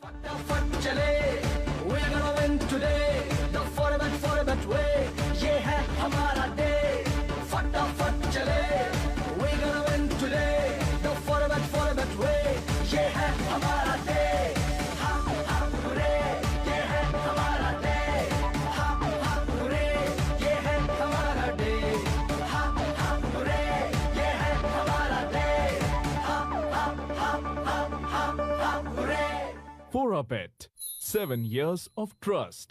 फटाफट चले, we're gonna win today, the format way, ये है हमारा day, फटाफट चले, we're gonna win today, the format way, ये है हमारा day, hooray, ये है हमारा day, hooray, ये है हमारा day, hooray, ये है हमारा day, hooray. Forapet, 7 years of trust.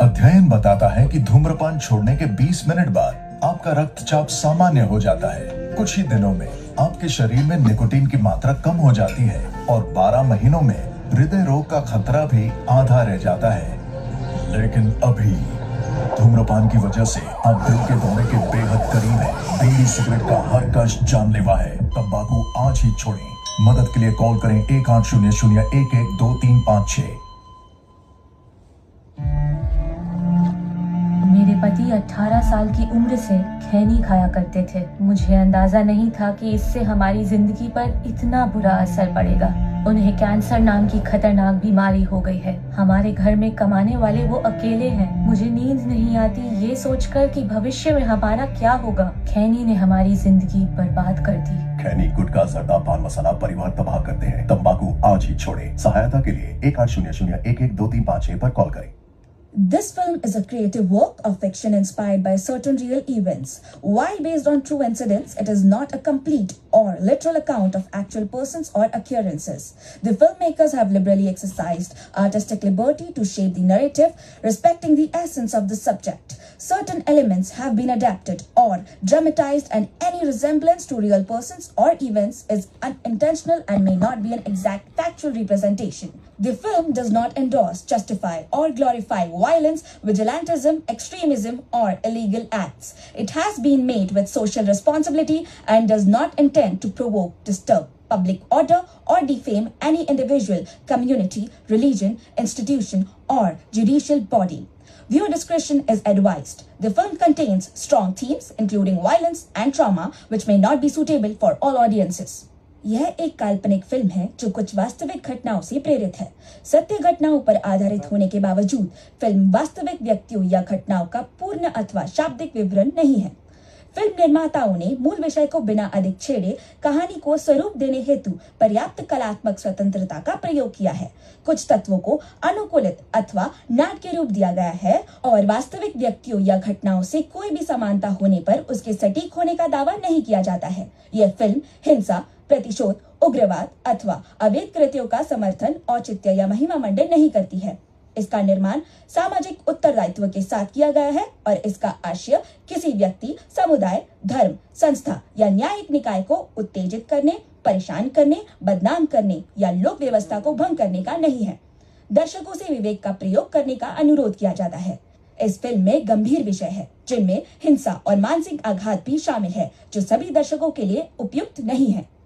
अध्ययन बताता है कि धूम्रपान छोड़ने के 20 मिनट बाद आपका रक्तचाप सामान्य हो जाता है। कुछ ही दिनों में आपके शरीर में निकोटीन की मात्रा कम हो जाती है और 12 महीनों में हृदय रोग का खतरा भी आधा रह जाता है। लेकिन अभी धूम्रपान की वजह से आप दिल के दौरे के बेहद करीब हैं। बीड़ी सिगरेट का हर कष्ट जानलेवा है। तंबाकू आज ही छोड़ें। मदद के लिए कॉल करें 1800-112356। मेरे पति 18 साल की उम्र से खैनी खाया करते थे। मुझे अंदाजा नहीं था कि इससे हमारी जिंदगी पर इतना बुरा असर पड़ेगा। उन्हें कैंसर नाम की खतरनाक बीमारी हो गई है। हमारे घर में कमाने वाले वो अकेले हैं। मुझे नींद नहीं आती ये सोचकर कि भविष्य में हमारा क्या होगा। खैनी ने हमारी जिंदगी बर्बाद कर दी। खैनी, गुटखा, जर्दा, पान मसाला परिवार तबाह करते हैं। तंबाकू आज ही छोड़ें। सहायता के लिए 1800-112356 पर कॉल करें। This film is a creative work of fiction inspired by certain real events. While based on true incidents, it is not a complete or literal account of actual persons or occurrences. The filmmakers have liberally exercised artistic liberty to shape the narrative, respecting the essence of the subject. Certain elements have been adapted or dramatized, and any resemblance to real persons or events is unintentional and may not be an exact factual representation. The film does not endorse, justify, or glorify violence, vigilantism, extremism, or illegal acts. It has been made with social responsibility and does not intend to provoke, disturb public order, or defame any individual, community, religion, institution, or judicial body. Viewer discretion is advised. The film contains strong themes, including violence and trauma, which may not be suitable for all audiences. यह एक काल्पनिक film है जो कुछ वास्तविक घटनाओं से प्रेरित है। सत्य घटनाओं पर आधारित होने के बावजूद फिल्म वास्तविक व्यक्तियों या घटनाओं का पूर्ण अथवा शाब्दिक विवरण नहीं है। फिल्म निर्माताओं ने मूल विषय को बिना अधिक छेड़े कहानी को स्वरूप देने हेतु पर्याप्त कलात्मक स्वतंत्रता का प्रयोग किया है। कुछ तत्वों को अनुकूलित अथवा नाटकीय रूप दिया गया है और वास्तविक व्यक्तियों या घटनाओं से कोई भी समानता होने पर उसके सटीक होने का दावा नहीं किया जाता है। यह फिल्म हिंसा, प्रतिशोध, उग्रवाद अथवा अवैध कृत्यों का समर्थन, औचित्य या महिमा मंडन नहीं करती है। इसका निर्माण सामाजिक उत्तरदायित्व के साथ किया गया है और इसका आशय किसी व्यक्ति, समुदाय, धर्म, संस्था या न्यायिक निकाय को उत्तेजित करने, परेशान करने, बदनाम करने या लोक व्यवस्था को भंग करने का नहीं है। दर्शकों से विवेक का प्रयोग करने का अनुरोध किया जाता है। इस फिल्म में गंभीर विषय है जिनमें हिंसा और मानसिक आघात भी शामिल है, जो सभी दर्शकों के लिए उपयुक्त नहीं है।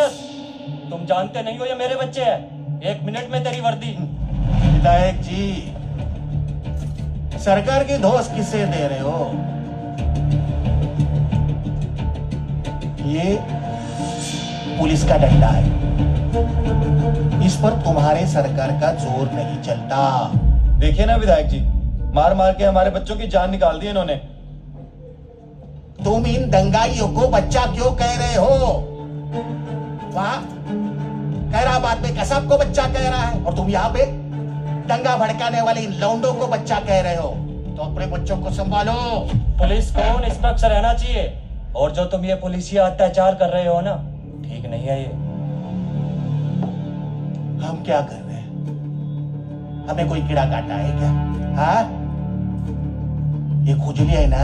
इंस्पेक्टर, तुम जानते नहीं हो ये मेरे बच्चे हैं। 1 मिनट में तेरी वर्दी। विधायक जी, सरकार की धौंस किसे दे रहे हो? ये पुलिस का डंडा है, इस पर तुम्हारे सरकार का जोर नहीं चलता। देखिए ना विधायक जी, मार मार के हमारे बच्चों की जान निकाल दी इन्होंने। तुम इन दंगाइयों को बच्चा क्यों कह रहे हो? वहां खैराबाद में कसाब को बच्चा कह रहा है और तुम यहाँ पे दंगा भड़काने वाले इन लौंडों को बच्चा कह रहे हो। तो अपने बच्चों को संभालो। पुलिस को निष्पक्ष रहना चाहिए, और जो तुम ये पुलिसिया अत्याचार कर रहे हो ना, ठीक नहीं है ये। हम क्या कर रहे हैं? हमें कोई कीड़ा काटा है क्या? हाँ, ये खुजली है ना,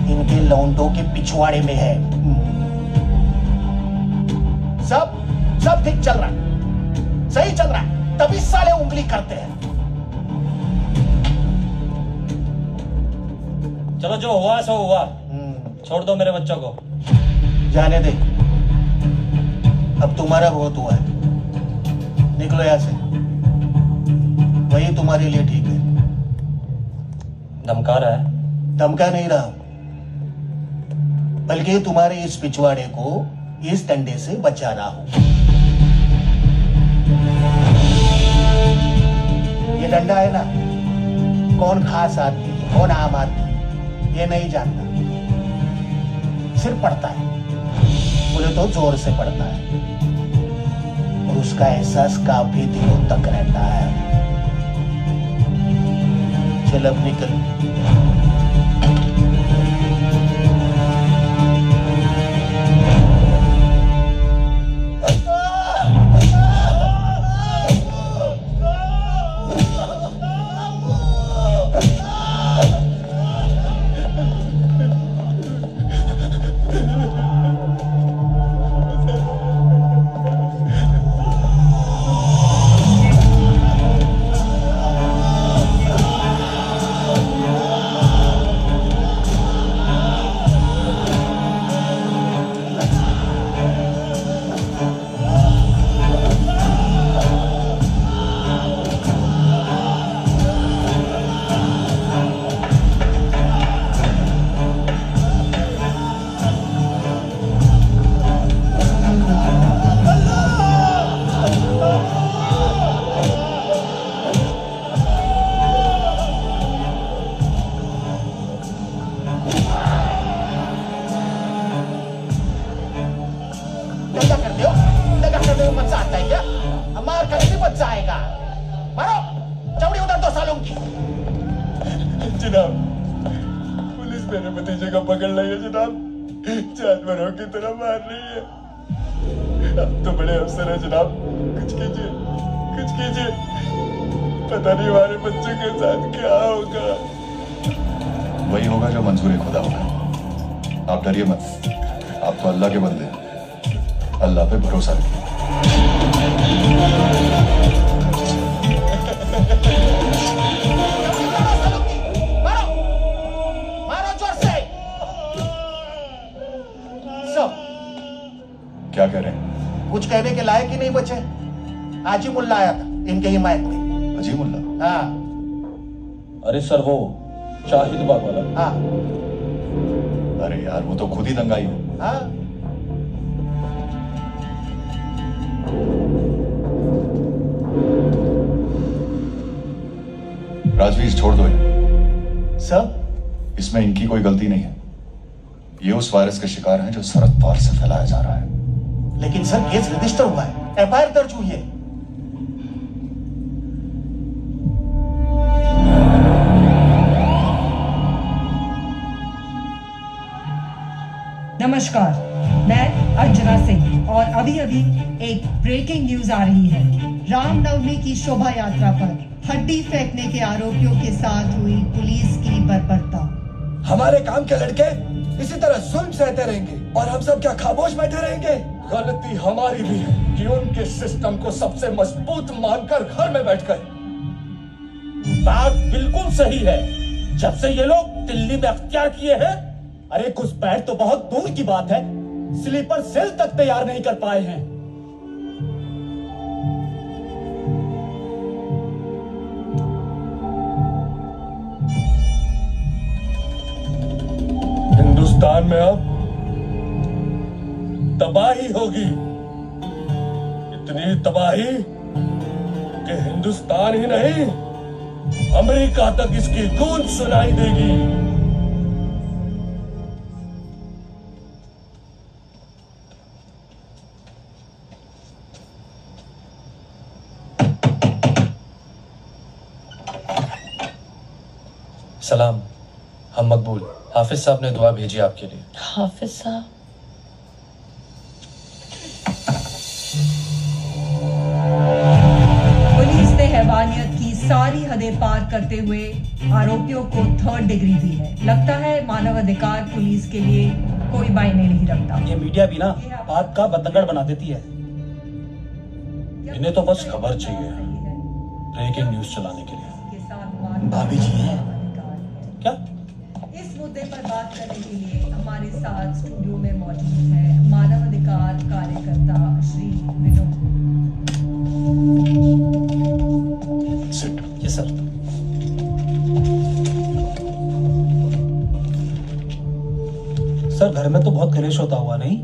इनके लौंडों के पिछवाड़े में है। सब ठीक चल रहा है, सही चल रहा है, तभी साले उंगली करते हैं। चलो जो हुआ सो हुआ, छोड़ दो मेरे बच्चों को। जाने दे, अब तुम्हारा बहुत हुआ है, निकलो यहां से। वही तुम्हारे लिए ठीक है। धमका रहा है? धमका नहीं रहा, बल्कि तुम्हारे इस पिछवाड़े को इस डंडे से बचा रहा हूं। ये डंडा है ना, कौन खास आदमी कौन आम आदमी ये नहीं जानता, सिर्फ पड़ता है, बोले तो जोर से पड़ता है, और उसका एहसास काफी दिनों तक रहता है। चल अब निकल। जनाब, पुलिस मेरे भतीजे को पकड़ रही है जनाब, जानवरों की तरह मार रही है। आप तो बड़े अफसर हैं जनाब, कुछ कीजिए, कुछ कीजिए। पता नहीं हमारे बच्चे के साथ क्या होगा। वही होगा जो मंजूर खुदा होगा। आप डरिए मत, आप तो अल्लाह के बंदे हैं, अल्लाह पे भरोसा रखिए। क्या कह रहे हैं? कुछ कहने के लायक ही नहीं बचे। हाजी मुल्ला आया था इनके हिमायत में। हाजी मुल्ला? हाँ। अरे सर वो शाहिद बाग वाला। हाँ। अरे यार वो तो खुद ही दंगाई है। हाँ। राजवीर छोड़ दो इन्हें। सर, इसमें इनकी कोई गलती नहीं है। ये उस वायरस के शिकार हैं जो सरहद पार से फैलाया जा रहा है। लेकिन सर केस रजिस्टर हुआ है, एफआईआर दर्ज हुई है। नमस्कार, मैं अंजना सिंह और अभी अभी एक ब्रेकिंग न्यूज आ रही है। रामनवमी की शोभा यात्रा पर हड्डी फेंकने के आरोपियों के साथ हुई पुलिस की बर्बरता। हमारे काम के लड़के इसी तरह जुल्म सहते रहेंगे और हम सब क्या खामोश बैठे रहेंगे? गलती हमारी भी है कि उनके सिस्टम को सबसे मजबूत मानकर घर में बैठ गए। बात बिल्कुल सही है। जब से ये लोग दिल्ली में अख्तियार किए हैं, अरे घुसपैठ तो बहुत दूर की बात है, स्लीपर सेल तक तैयार नहीं कर पाए हैं। हिंदुस्तान में अब तबाही होगी, इतनी तबाही कि हिंदुस्तान ही नहीं अमेरिका तक इसकी गूंज सुनाई देगी। सलाम, हम मकबूल। हाफिज साहब ने दुआ भेजी आपके लिए। हाफिज साहब? पुलिस ने हैवानियत की सारी हदें पार करते हुए आरोपियों को 3rd डिग्री दी है। लगता है मानवाधिकार पुलिस के लिए कोई मायने नहीं रखता। ये मीडिया भी ना बात का बतंगड़ बना देती है। इन्हें तो बस खबर चाहिए, ब्रेकिंग न्यूज चलाने के लिए। भाभी जी हैं क्या? इस मुद्दे पर बात करने के लिए हमारे साथ स्टूडियो में मौजूद है मानवाधिकार कार्यकर्ता श्री विनोद। जी सर। सर घर में तो बहुत कलेश होता हुआ नहीं?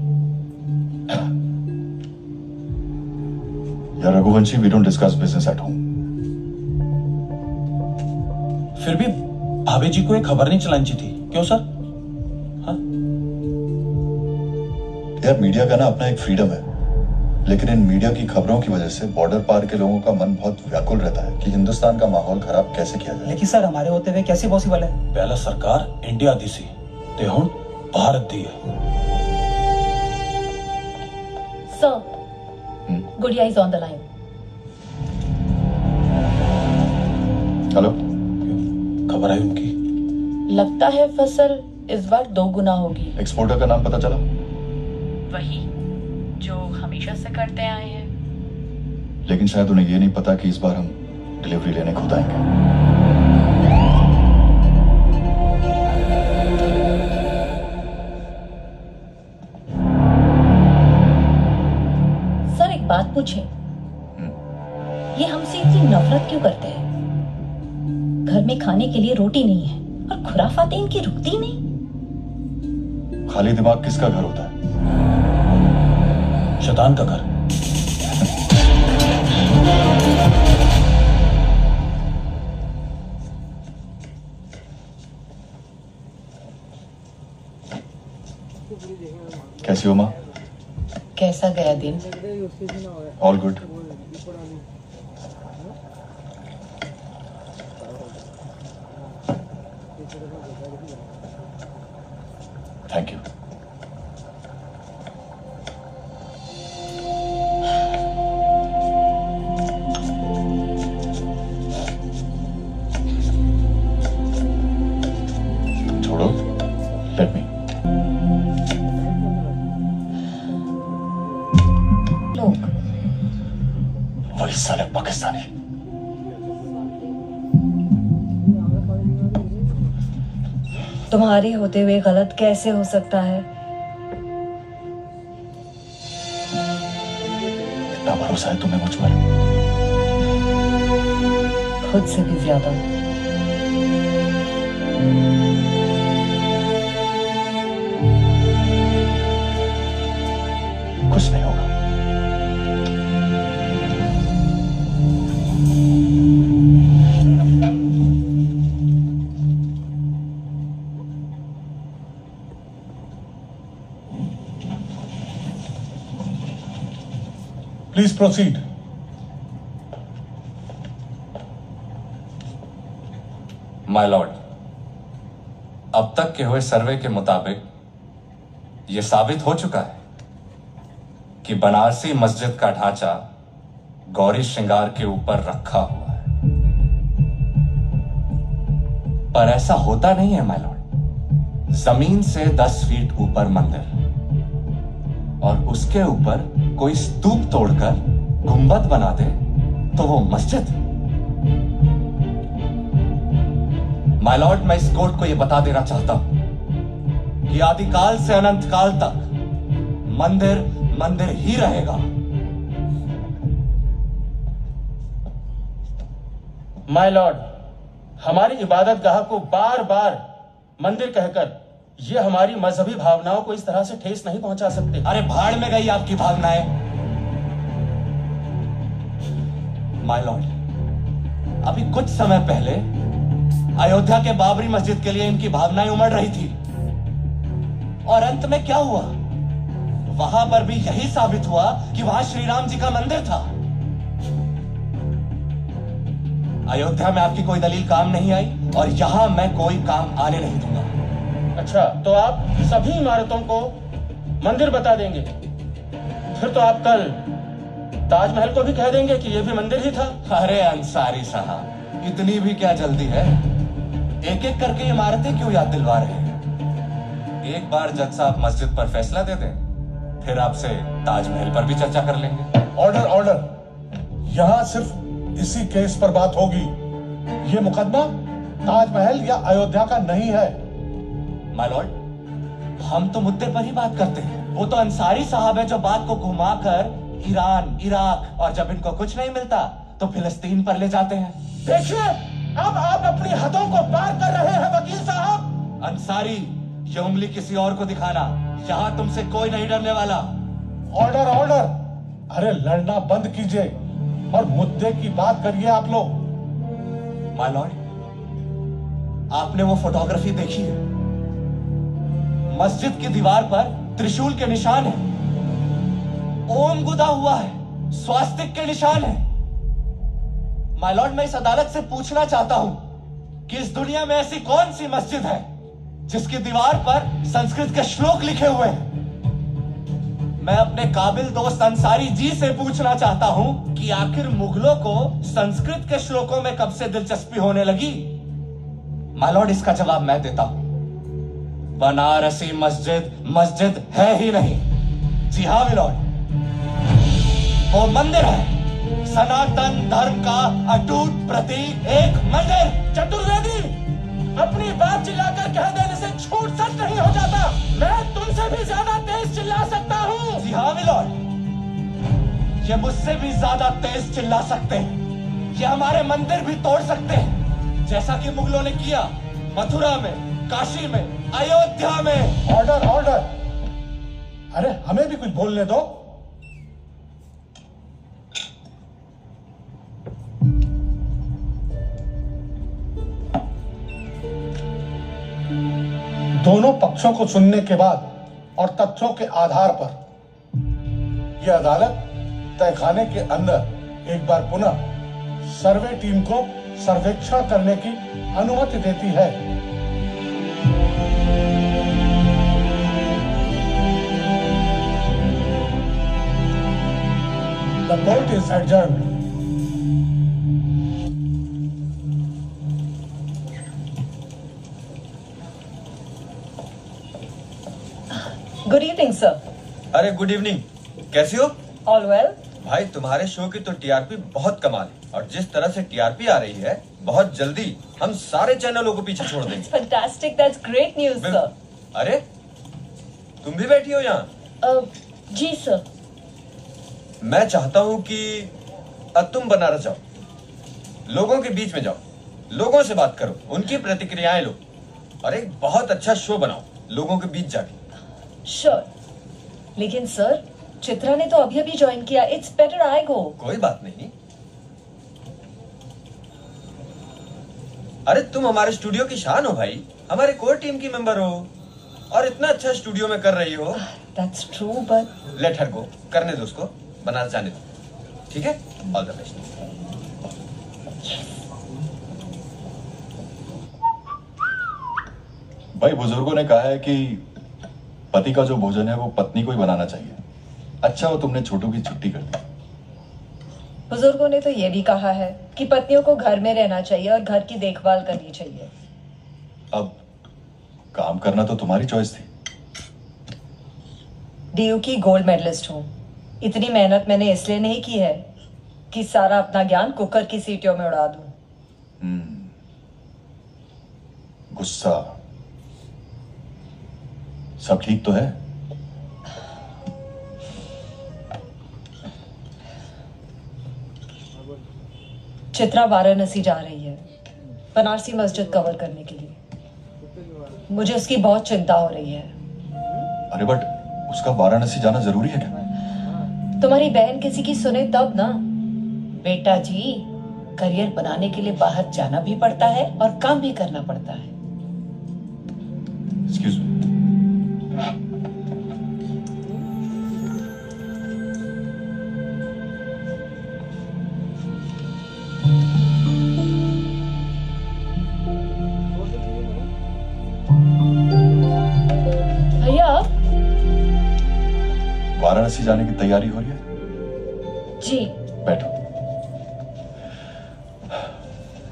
या Raghuvanshi, we don't discuss business at home. फिर भी भाभी जी को एक खबर नहीं चलानी चाहिए थी, क्यों सर? हाँ? यार मीडिया का ना अपना एक फ्रीडम है, लेकिन इन मीडिया की खबरों की वजह से बॉर्डर पार के लोगों का मन बहुत व्याकुल रहता है कि हिंदुस्तान का माहौल खराब कैसे किया जाए। लेकिन सर हमारे होते हुए कैसे पॉसिबल है? पहला सरकार इंडिया दी सी ते हुण भारत दी है। Sir, Gudiya is on the line. Hello, खबर आई उनकी? लगता है फसल इस बार 2 गुना होगी। एक्सपोर्टर का नाम पता चला? वही जो हमेशा से करते आए हैं। लेकिन शायद उन्हें ये नहीं पता कि इस बार हम डिलीवरी लेने खुद आएंगे। सर एक बात पूछें, ये हमसे इतनी नफरत क्यों करते हैं? घर में खाने के लिए रोटी नहीं है और खुराफातें इनकी रुकती नहीं। खाली दिमाग किसका घर होता है? शैतान का घर। कैसी हो माँ? कैसा गया दिन? All good. Thank you. छोड़ो, लेट मी। लोग वही साले पाकिस्तानी। तुम्हारे होते हुए गलत कैसे हो सकता है? इतना भरोसा है तुम्हें मुझ पर? खुद से भी ज्यादा। कुछ नहीं होगा। Please proceed. माय लॉर्ड, अब तक के हुए सर्वे के मुताबिक यह साबित हो चुका है कि बनारसी मस्जिद का ढांचा गौरी श्रृंगार के ऊपर रखा हुआ है। पर ऐसा होता नहीं है माय लॉर्ड। जमीन से 10 फीट ऊपर मंदिर और उसके ऊपर कोई स्तूप तोड़कर गुंबद बना दे तो वो मस्जिद। माय लॉर्ड, मैं इस कोर्ट को यह बता देना चाहता हूं कि आदिकाल से अनंत काल तक मंदिर मंदिर ही रहेगा। माय लॉर्ड, हमारी इबादत गाह को बार बार मंदिर कहकर ये हमारी मजहबी भावनाओं को इस तरह से ठेस नहीं पहुंचा सकते। अरे भाड़ में गई आपकी भावनाएं। माय लॉर्ड, अभी कुछ समय पहले अयोध्या के बाबरी मस्जिद के लिए इनकी भावनाएं उमड़ रही थी, और अंत में क्या हुआ? वहां पर भी यही साबित हुआ कि वहां श्री राम जी का मंदिर था। अयोध्या में आपकी कोई दलील काम नहीं आई, और यहां मैं कोई काम आने नहीं दूंगा। अच्छा, तो आप सभी इमारतों को मंदिर बता देंगे? फिर तो आप कल ताजमहल को भी कह देंगे कि यह भी मंदिर ही था। अरे अंसारी साहब, इतनी भी क्या जल्दी है? एक एक करके इमारतें क्यों याद दिलवा रहे हैं? एक बार जज साहब मस्जिद पर फैसला दे दें, फिर आपसे ताजमहल पर भी चर्चा कर लेंगे। ऑर्डर ऑर्डर, यहां सिर्फ इसी केस पर बात होगी। ये मुकदमा ताजमहल या अयोध्या का नहीं है। माय लॉर्ड, हम तो मुद्दे पर ही बात करते हैं। वो तो अंसारी साहब है जो बात को घुमाकर ईरान, इराक, और जब इनको कुछ नहीं मिलता तो फिलिस्तीन पर ले जाते हैं। देखिए, अब आप अपनी हदों को पार कर रहे हैं वकील साहब। अंसारी, ये उंगली किसी और को दिखाना, यहां तुमसे कोई नहीं डरने वाला। ऑर्डर ऑर्डर, अरे लड़ना बंद कीजिए और मुद्दे की बात करिए आप लोग। माय लॉर्ड, आपने वो फोटोग्राफी देखी है? मस्जिद की दीवार पर त्रिशूल के निशान है, ओम गुदा हुआ है, स्वास्तिक के निशान है। माय लॉर्ड, मैं इस अदालत से पूछना चाहता हूं कि इस दुनिया में ऐसी कौन सी मस्जिद है जिसकी दीवार पर संस्कृत के श्लोक लिखे हुए हैं? मैं अपने काबिल दोस्त अंसारी जी से पूछना चाहता हूं कि आखिर मुगलों को संस्कृत के श्लोकों में कब से दिलचस्पी होने लगी? माय लॉर्ड, इसका जवाब मैं देता हूं। बनारसी मस्जिद मस्जिद है ही नहीं। जी हाँ मिलॉर्ड, वो मंदिर है, सनातन धर्म का अटूट प्रतीक, एक मंदिर। चतुर्वेदी, अपनी बात चिल्लाकर कह देने से झूठ सच नहीं हो जाता। मैं तुमसे भी ज्यादा तेज चिल्ला सकता हूँ। जी हाँ मिलॉर्ड, ये मुझसे भी ज्यादा तेज चिल्ला सकते हैं। ये हमारे मंदिर भी तोड़ सकते हैं, जैसा कि मुगलों ने किया मथुरा में, काशी में, अयोध्या में। ऑर्डर ऑर्डर, अरे हमें भी कुछ बोलने दो। दोनों पक्षों को सुनने के बाद और तथ्यों के आधार पर यह अदालत तहखाने के अंदर एक बार पुनः सर्वे टीम को सर्वेक्षण करने की अनुमति देती है। The court is adjourned. Good evening sir. अरे गुड इवनिंग, कैसी हो? All well. भाई तुम्हारे शो की तो टीआरपी बहुत कमाल है, और जिस तरह से टीआरपी आ रही है, बहुत जल्दी हम सारे चैनलों को पीछे छोड़ देंगे। Fantastic, that's great news sir. अरे तुम भी बैठी हो यहाँ? जी सर। मैं चाहता हूँ कि तुम बनारस जाओ, लोगों के बीच में जाओ, लोगों से बात करो, उनकी प्रतिक्रियाएं लो, और एक बहुत अच्छा शो बनाओ लोगों के बीच जाके। श्योर, लेकिन सर चित्रा ने तो अभी अभी ज्वाइन किया। इट्स बेटर आई गो। कोई बात नहीं। अरे तुम हमारे स्टूडियो की शान हो भाई, हमारे कोर टीम की मेंबर हो, और इतना अच्छा स्टूडियो में कर रही हो। That's true, but let her go, करने दो उसको, बनारस जाने दो, ठीक है? All the best. भाई बुजुर्गों ने कहा है कि पति का जो भोजन है वो पत्नी को ही बनाना चाहिए। अच्छा हो तुमने छोटू की छुट्टी कर दी। बुजुर्गों ने तो ये भी कहा है कि पत्नियों को घर में रहना चाहिए और घर की देखभाल करनी चाहिए। अब काम करना तो तुम्हारी चॉइस थी। डीयू की गोल्ड मेडलिस्ट हूँ। इतनी मेहनत मैंने इसलिए नहीं की है कि सारा अपना ज्ञान कुकर की सीटियों में उड़ा दूं। गुस्सा सब ठीक तो है? चित्रा वाराणसी जा रही है बनारसी मस्जिद कवर करने के लिए। मुझे उसकी बहुत चिंता हो रही है। अरे बट उसका वाराणसी जाना जरूरी है क्या? तुम्हारी बहन किसी की सुने तब ना। बेटा जी, करियर बनाने के लिए बाहर जाना भी पड़ता है और काम भी करना पड़ता है। Excuse me. भैया, वाराणसी जाने की तैयारी हो रही है? जी। बैठो।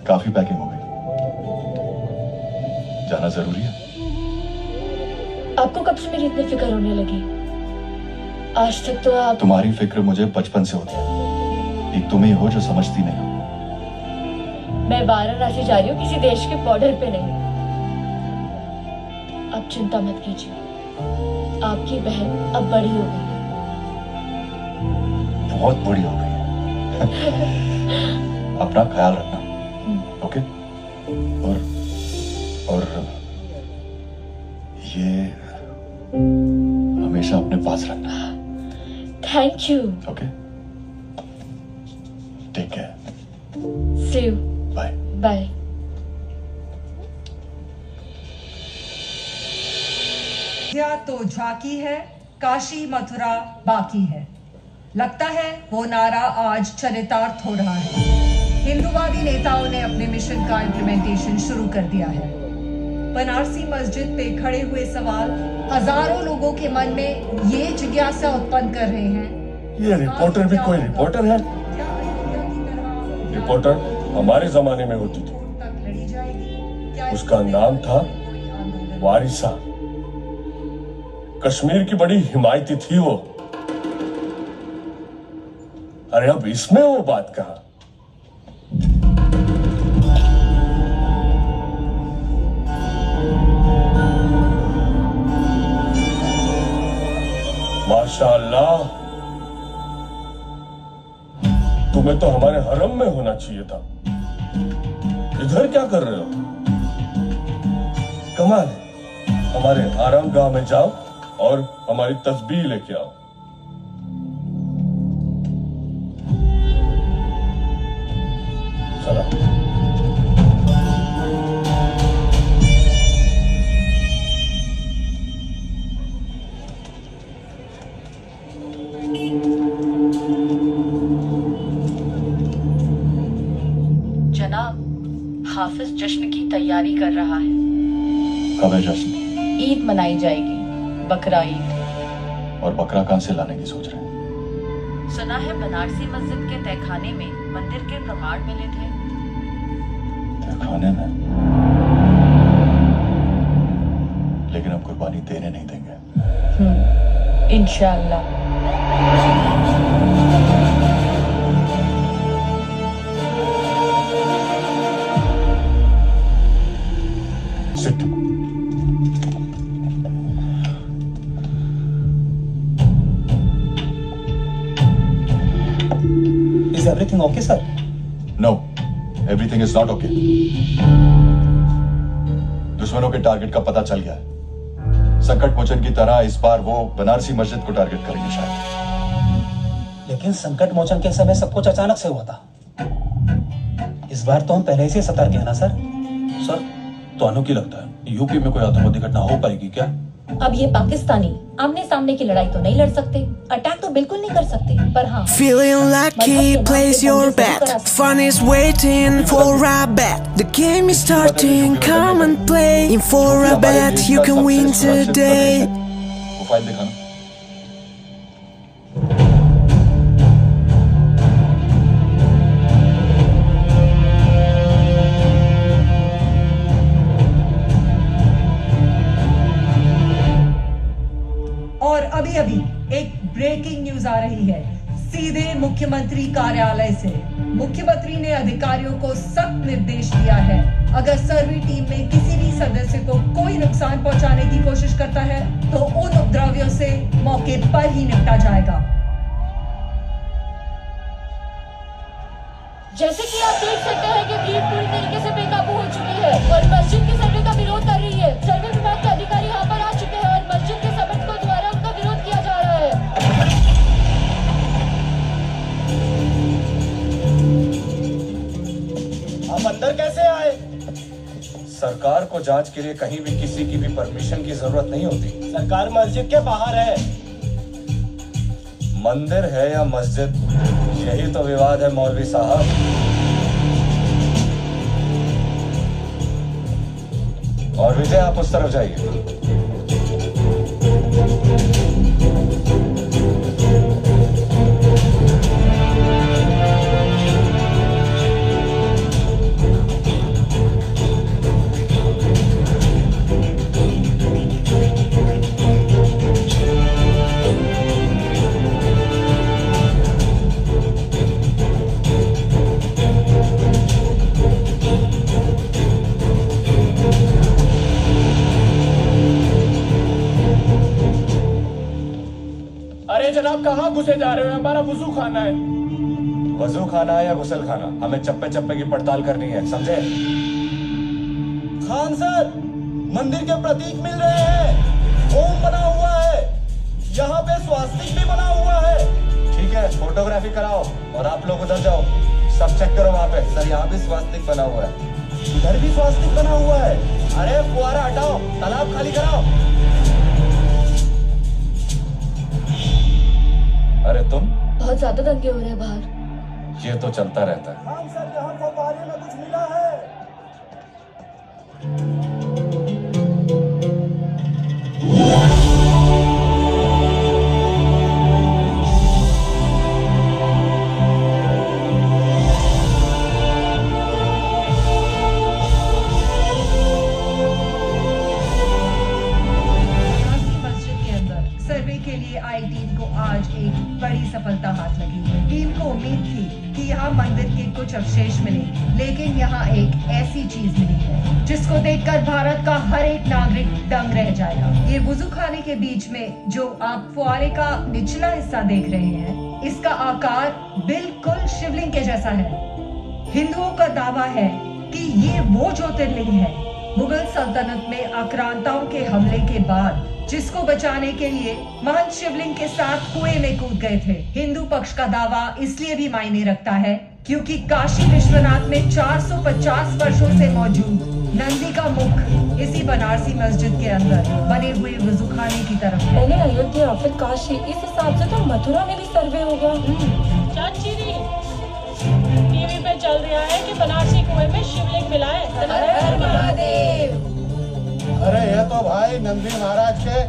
काफी पैकिंग हो गई। जाना जरूरी है? आपको कब से मेरी इतनी फिक्र होने लगी? आज तक तो आप। तुम्हारी फिक्र मुझे बचपन से होती है। एक तुम ही हो जो समझती नहीं हो। मैं वाराणसी जा रही हूँ, किसी देश के बॉर्डर पे नहीं। आप चिंता मत कीजिए, आपकी बहन अब बड़ी हो गई है। बहुत बड़ी हो गई है। अपना ख्याल रखना, ओके? और ये हमेशा अपने पास रखना। Thank you. Okay, take care. See you. Bye bye. या तो झांकी है, काशी मथुरा बाकी है। लगता है वो नारा आज चरितार्थ हो रहा है। हिंदूवादी नेताओं ने अपने मिशन का इम्प्लीमेंटेशन शुरू कर दिया है। बनारसी मस्जिद पे खड़े हुए सवाल हजारों लोगों के मन में ये जिज्ञासा उत्पन्न कर रहे हैं, ये रिपोर्टर भी कोई रिपोर्टर है? रिपोर्टर हमारे जमाने में होती थी, उसका नाम था वारिसा। कश्मीर की बड़ी हिमायती थी वो। अरे अब इसमें वो बात कहा? माशाअल्लाह, तुम्हें तो हमारे हरम में होना चाहिए था। इधर क्या कर रहे हो? कमाल है, हमारे आराम गाह में जाओ और हमारी तस्बीह लेके आओ। सलाम। जनाब, हाफिज जश्न की तैयारी कर रहा है। कब है जश्न? ईद मनाई जाएगी, बकरा ईद। और बकरा कहां से लाने की सोच रहे हैं? सुना है बनारसी मस्जिद के तहखाने में मंदिर के प्रमाण मिले थे। तहखाने में? लेकिन हम कुर्बानी देने नहीं देंगे। इंशाअल्लाह। Sit. Is everything okay, sir? No, everything is not okay. दुश्मनों के टारगेट का पता चल गया है। संकट मोचन की तरह इस बार वो बनारसी मस्जिद को टारगेट करेंगे शायद। लेकिन संकट मोचन के समय सब कुछ अचानक से हुआ था। इस बार तो हम पहले से सतर्क हैं ना सर? सर, तो अनु की लगता है यूपी में कोई आतंकवादी घटना हो पाएगी क्या? अब ये पाकिस्तानी आमने सामने की लड़ाई तो नहीं लड़ सकते, अटैक तो बिल्कुल नहीं कर सकते, पर हाँ Feeling lucky, place your bet. Fun is waiting for a bet. The game is starting, come and play. In for a bet, you can win today. वो फाइल दिखाना। और अभी अभी एक ब्रेकिंग न्यूज आ रही है सीधे मुख्यमंत्री कार्यालय से। मुख्यमंत्री ने अधिकारियों को सख्त निर्देश दिया है, अगर सर्वे टीम में किसी भी सदस्य को कोई नुकसान पहुंचाने की कोशिश करता है तो उन उपद्रवियों से मौके पर ही निपटा जाएगा। जैसे कि आप देख सकते हैं कि भीड़ पूरी तरीके से बेकाबू हो चुकी है और मस्जिद के सर्वे का विरोध कर रही है। सर्वे विभाग के अधिकारी यहाँ पर आ चुके हैं और मस्जिद के समर्थकों को द्वारा उनका विरोध किया जा रहा है। आप अंदर कैसे आए? सरकार को जांच के लिए कहीं भी किसी की भी परमिशन की जरूरत नहीं होती। सरकार मस्जिद के बाहर है। मंदिर है या मस्जिद, यही तो विवाद है मौलवी साहब। और विजय आप उस तरफ जाइए। जनाब कहाँ घुसे जा रहे हो? हमारा वजू खाना है। वजू खाना है या गुसल खाना, हमें चप्पे चप्पे की पड़ताल करनी है, समझे? खान सर, मंदिर के प्रतीक मिल रहे हैं। ओम बना हुआ है, यहाँ पे स्वास्तिक भी बना हुआ है। ठीक है, फोटोग्राफी कराओ और आप लोग उधर जाओ, सब चेक करो वहाँ पे। सर यहाँ भी स्वास्तिक बना हुआ है। इधर भी स्वास्तिक बना हुआ है। अरे फुआरा हटाओ, तालाब खाली कराओ। अरे तुम बहुत ज्यादा दंगे हो रहे हैं बाहर। ये तो चलता रहता है। खान सर, यहाँ फव्वारे में कुछ मिला है। आई टीम को आज एक बड़ी सफलता हाथ लगी है। टीम को उम्मीद थी कि यहाँ मंदिर के कुछ अवशेष मिले, लेकिन यहाँ एक ऐसी चीज मिली है जिसको देखकर भारत का हर एक नागरिक दंग रह जाएगा। ये वुजू खाने के बीच में जो आप फुआरे का निचला हिस्सा देख रहे हैं, इसका आकार बिल्कुल शिवलिंग के जैसा है। हिंदुओं का दावा है कि ये वो ज्योतिर्लिंग है मुगल सल्तनत में आक्रांताओं के हमले के बाद जिसको बचाने के लिए महंत शिवलिंग के साथ कुएं में कूद गए थे। हिंदू पक्ष का दावा इसलिए भी मायने रखता है क्योंकि काशी विश्वनाथ में 450 वर्षों से मौजूद नंदी का मुख इसी बनारसी मस्जिद के अंदर बने हुए वजूखाने की तरफ है। पहले अयोध्या फिर काशी, इस हिसाब से तो मथुरा में भी सर्वे होगा। चाची जी, टीवी पे चल रहा है कि बनारसी कुएं में शिवलिंग मिला है। हर महादेव। अरे ये तो भाई नंदी महाराज के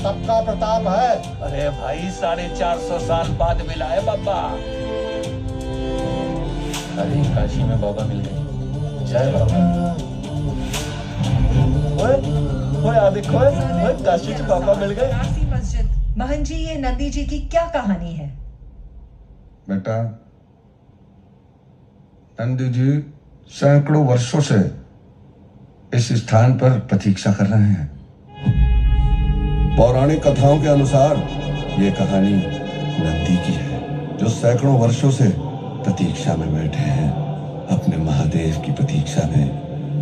तप का प्रताप है। अरे भाई 450 साल बाद मिला है बाबा। अरे काशी में बाबा मिल गए। जय बाबा। ओए देखो, काशी में बाबा मिल गए। बनारसी मस्जिद। महंत जी, ये नंदी जी की क्या कहानी है? बेटा, नंदी जी सैकड़ों वर्षों से इस स्थान पर प्रतीक्षा कर रहे हैं। पौराणिक कथाओं के अनुसार ये कहानी नंदी की है, जो सैकड़ों वर्षों से प्रतीक्षा में बैठे हैं, अपने महादेव की प्रतीक्षा में,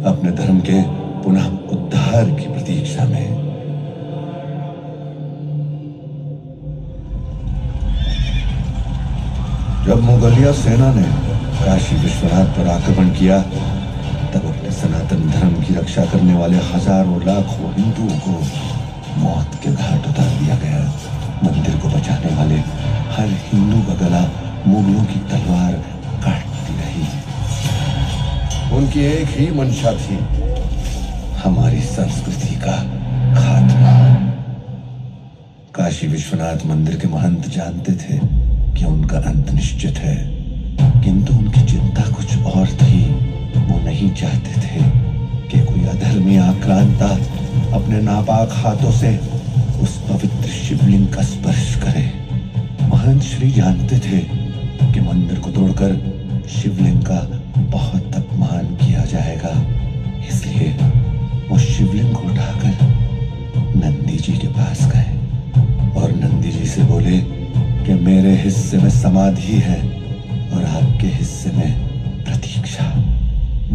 अपने धर्म के पुनः उद्धार की प्रतीक्षा में। जब मुगलिया सेना ने काशी विश्वनाथ पर आक्रमण किया, तब अपने सनातन धर्म की रक्षा करने वाले हजारों लाखों हिंदुओं को मौत के घाट उतार दिया गया। मंदिर को बचाने वाले हर हिंदू का गला मुगलों की तलवार काटती रही। उनकी एक ही मंशा थी, हमारी संस्कृति का खात्मा। काशी विश्वनाथ मंदिर के महंत जानते थे कि उनका अंत निश्चित है, किंतु उनकी चिंता कुछ और थी। वो नहीं चाहते थे कि कोई अधर्मी आक्रांता अपने नापाक हाथों से उस पवित्र शिवलिंग का स्पर्श करे। महंत श्री जानते थे कि मंदिर को तोड़कर शिवलिंग का बहुत अपमान किया जाएगा, इसलिए वो शिवलिंग को उठाकर नंदी जी के पास गए और नंदी जी से बोले कि मेरे हिस्से में समाधि है और आपके हिस्से में प्रतीक्षा।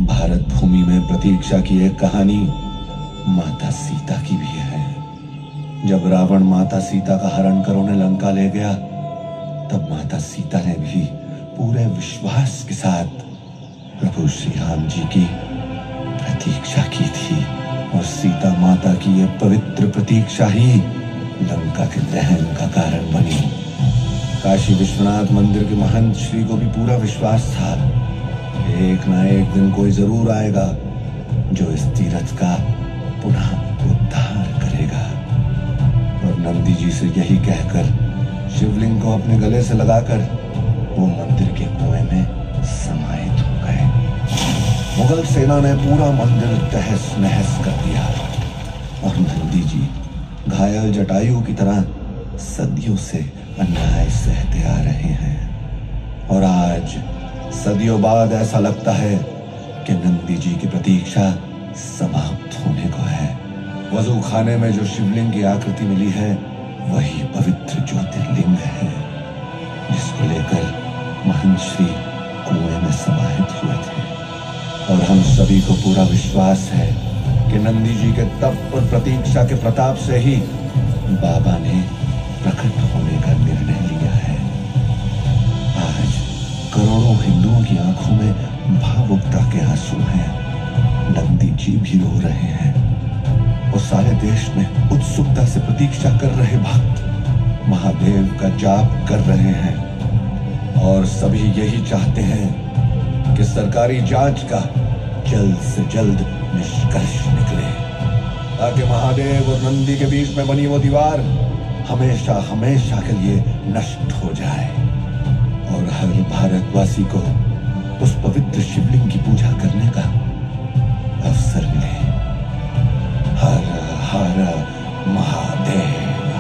भारत भूमि में प्रतीक्षा की एक कहानी माता सीता की भी है। जब रावण माता सीता का हरण कर उन्हें लंका ले गया, तब माता सीता ने भी पूरे विश्वास के साथ प्रभु श्री राम जी की प्रतीक्षा की थी। और सीता माता की ये पवित्र प्रतीक्षा ही लंका के दहन का कारण बनी। काशी विश्वनाथ मंदिर के महंत श्री को भी पूरा विश्वास था, एक ना एक दिन कोई जरूर आएगा जो इस तीर्थ का पुनः उद्धार करेगा। और नंदी जी से यही कहकर शिवलिंग को अपने गले से लगाकर वो मंदिर के कुएं में समाहित हो गए। मुगल सेना ने पूरा मंदिर तहस नहस कर दिया और नंदी जी घायल जटायु की तरह सदियों से अन्याय सहते आ रहे हैं। और आज सदियों बाद ऐसा लगता है कि नंदी जी की प्रतीक्षा समाप्त होने को है। वजू खाने में जो शिवलिंग की आकृति मिली है वही पवित्र ज्योतिर्लिंग है, जिसको लेकर महंत श्री कुएं में समाहित हुए थे। और हम सभी को पूरा विश्वास है कि नंदी जी के तप और प्रतीक्षा के प्रताप से ही बाबा ने प्रकट होने का निर्णय लिया है। आज करोड़ों हिंदुओं की आंखों में भावुकता के आंसू हैं। नंदी जी भी रो रहे हैं और सारे देश में उत्सुकता से प्रतीक्षा कर रहे भक्त महादेव का जाप कर रहे हैं। और सभी यही चाहते हैं कि सरकारी जांच का जल्द से जल्द निष्कर्ष निकले, ताकि महादेव और नंदी के बीच में बनी वो दीवार हमेशा हमेशा के लिए नष्ट हो जाए और हर भारतवासी को उस पवित्र शिवलिंग की पूजा करने का अवसर मिले। हर हर महादेव,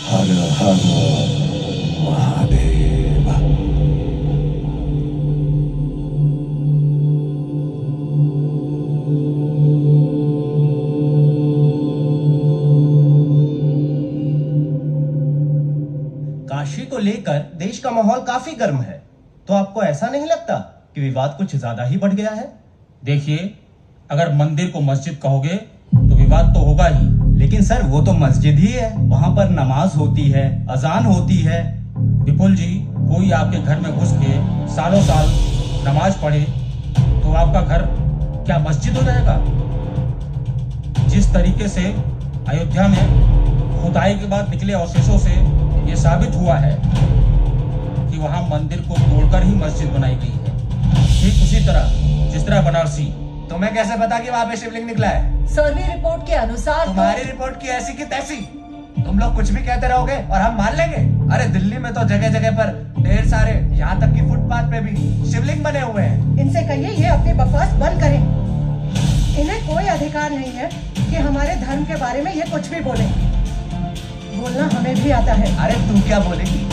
हर हर महादेव। काशी को लेकर देश का माहौल काफी गर्म है, तो आपको ऐसा नहीं लगता कि विवाद कुछ ज्यादा ही बढ़ गया है? देखिए, अगर मंदिर को मस्जिद कहोगे तो विवाद तो होगा ही। लेकिन सर, वो तो मस्जिद ही है, वहां पर नमाज होती है, अजान होती है। विपुल जी, कोई आपके घर में घुस के सालों साल नमाज पढ़े तो आपका घर क्या मस्जिद हो जाएगा? जिस तरीके से अयोध्या में खुदाई के बाद निकले अवशेषों से ये साबित हुआ है कि वहां मंदिर को तोड़कर ही मस्जिद बनाई गई है, ठीक उसी तरह जिस तरह बनारसी। तुम्हें कैसे पता कि वहाँ पे शिवलिंग निकला है? सर्वे रिपोर्ट के अनुसार तुम्हारी रिपोर्ट की ऐसी की तैसी। तुम लोग कुछ भी कहते रहोगे और हम मान लेंगे। अरे दिल्ली में तो जगह जगह पर ढेर सारे, यहाँ तक कि फुटपाथ पे भी शिवलिंग बने हुए हैं। इनसे कहिए ये अपनी बकवास बंद करें। इन्हें कोई अधिकार नहीं है कि हमारे धर्म के बारे में ये कुछ भी बोले। बोलना हमें भी आता है। अरे तू क्या बोलेगी?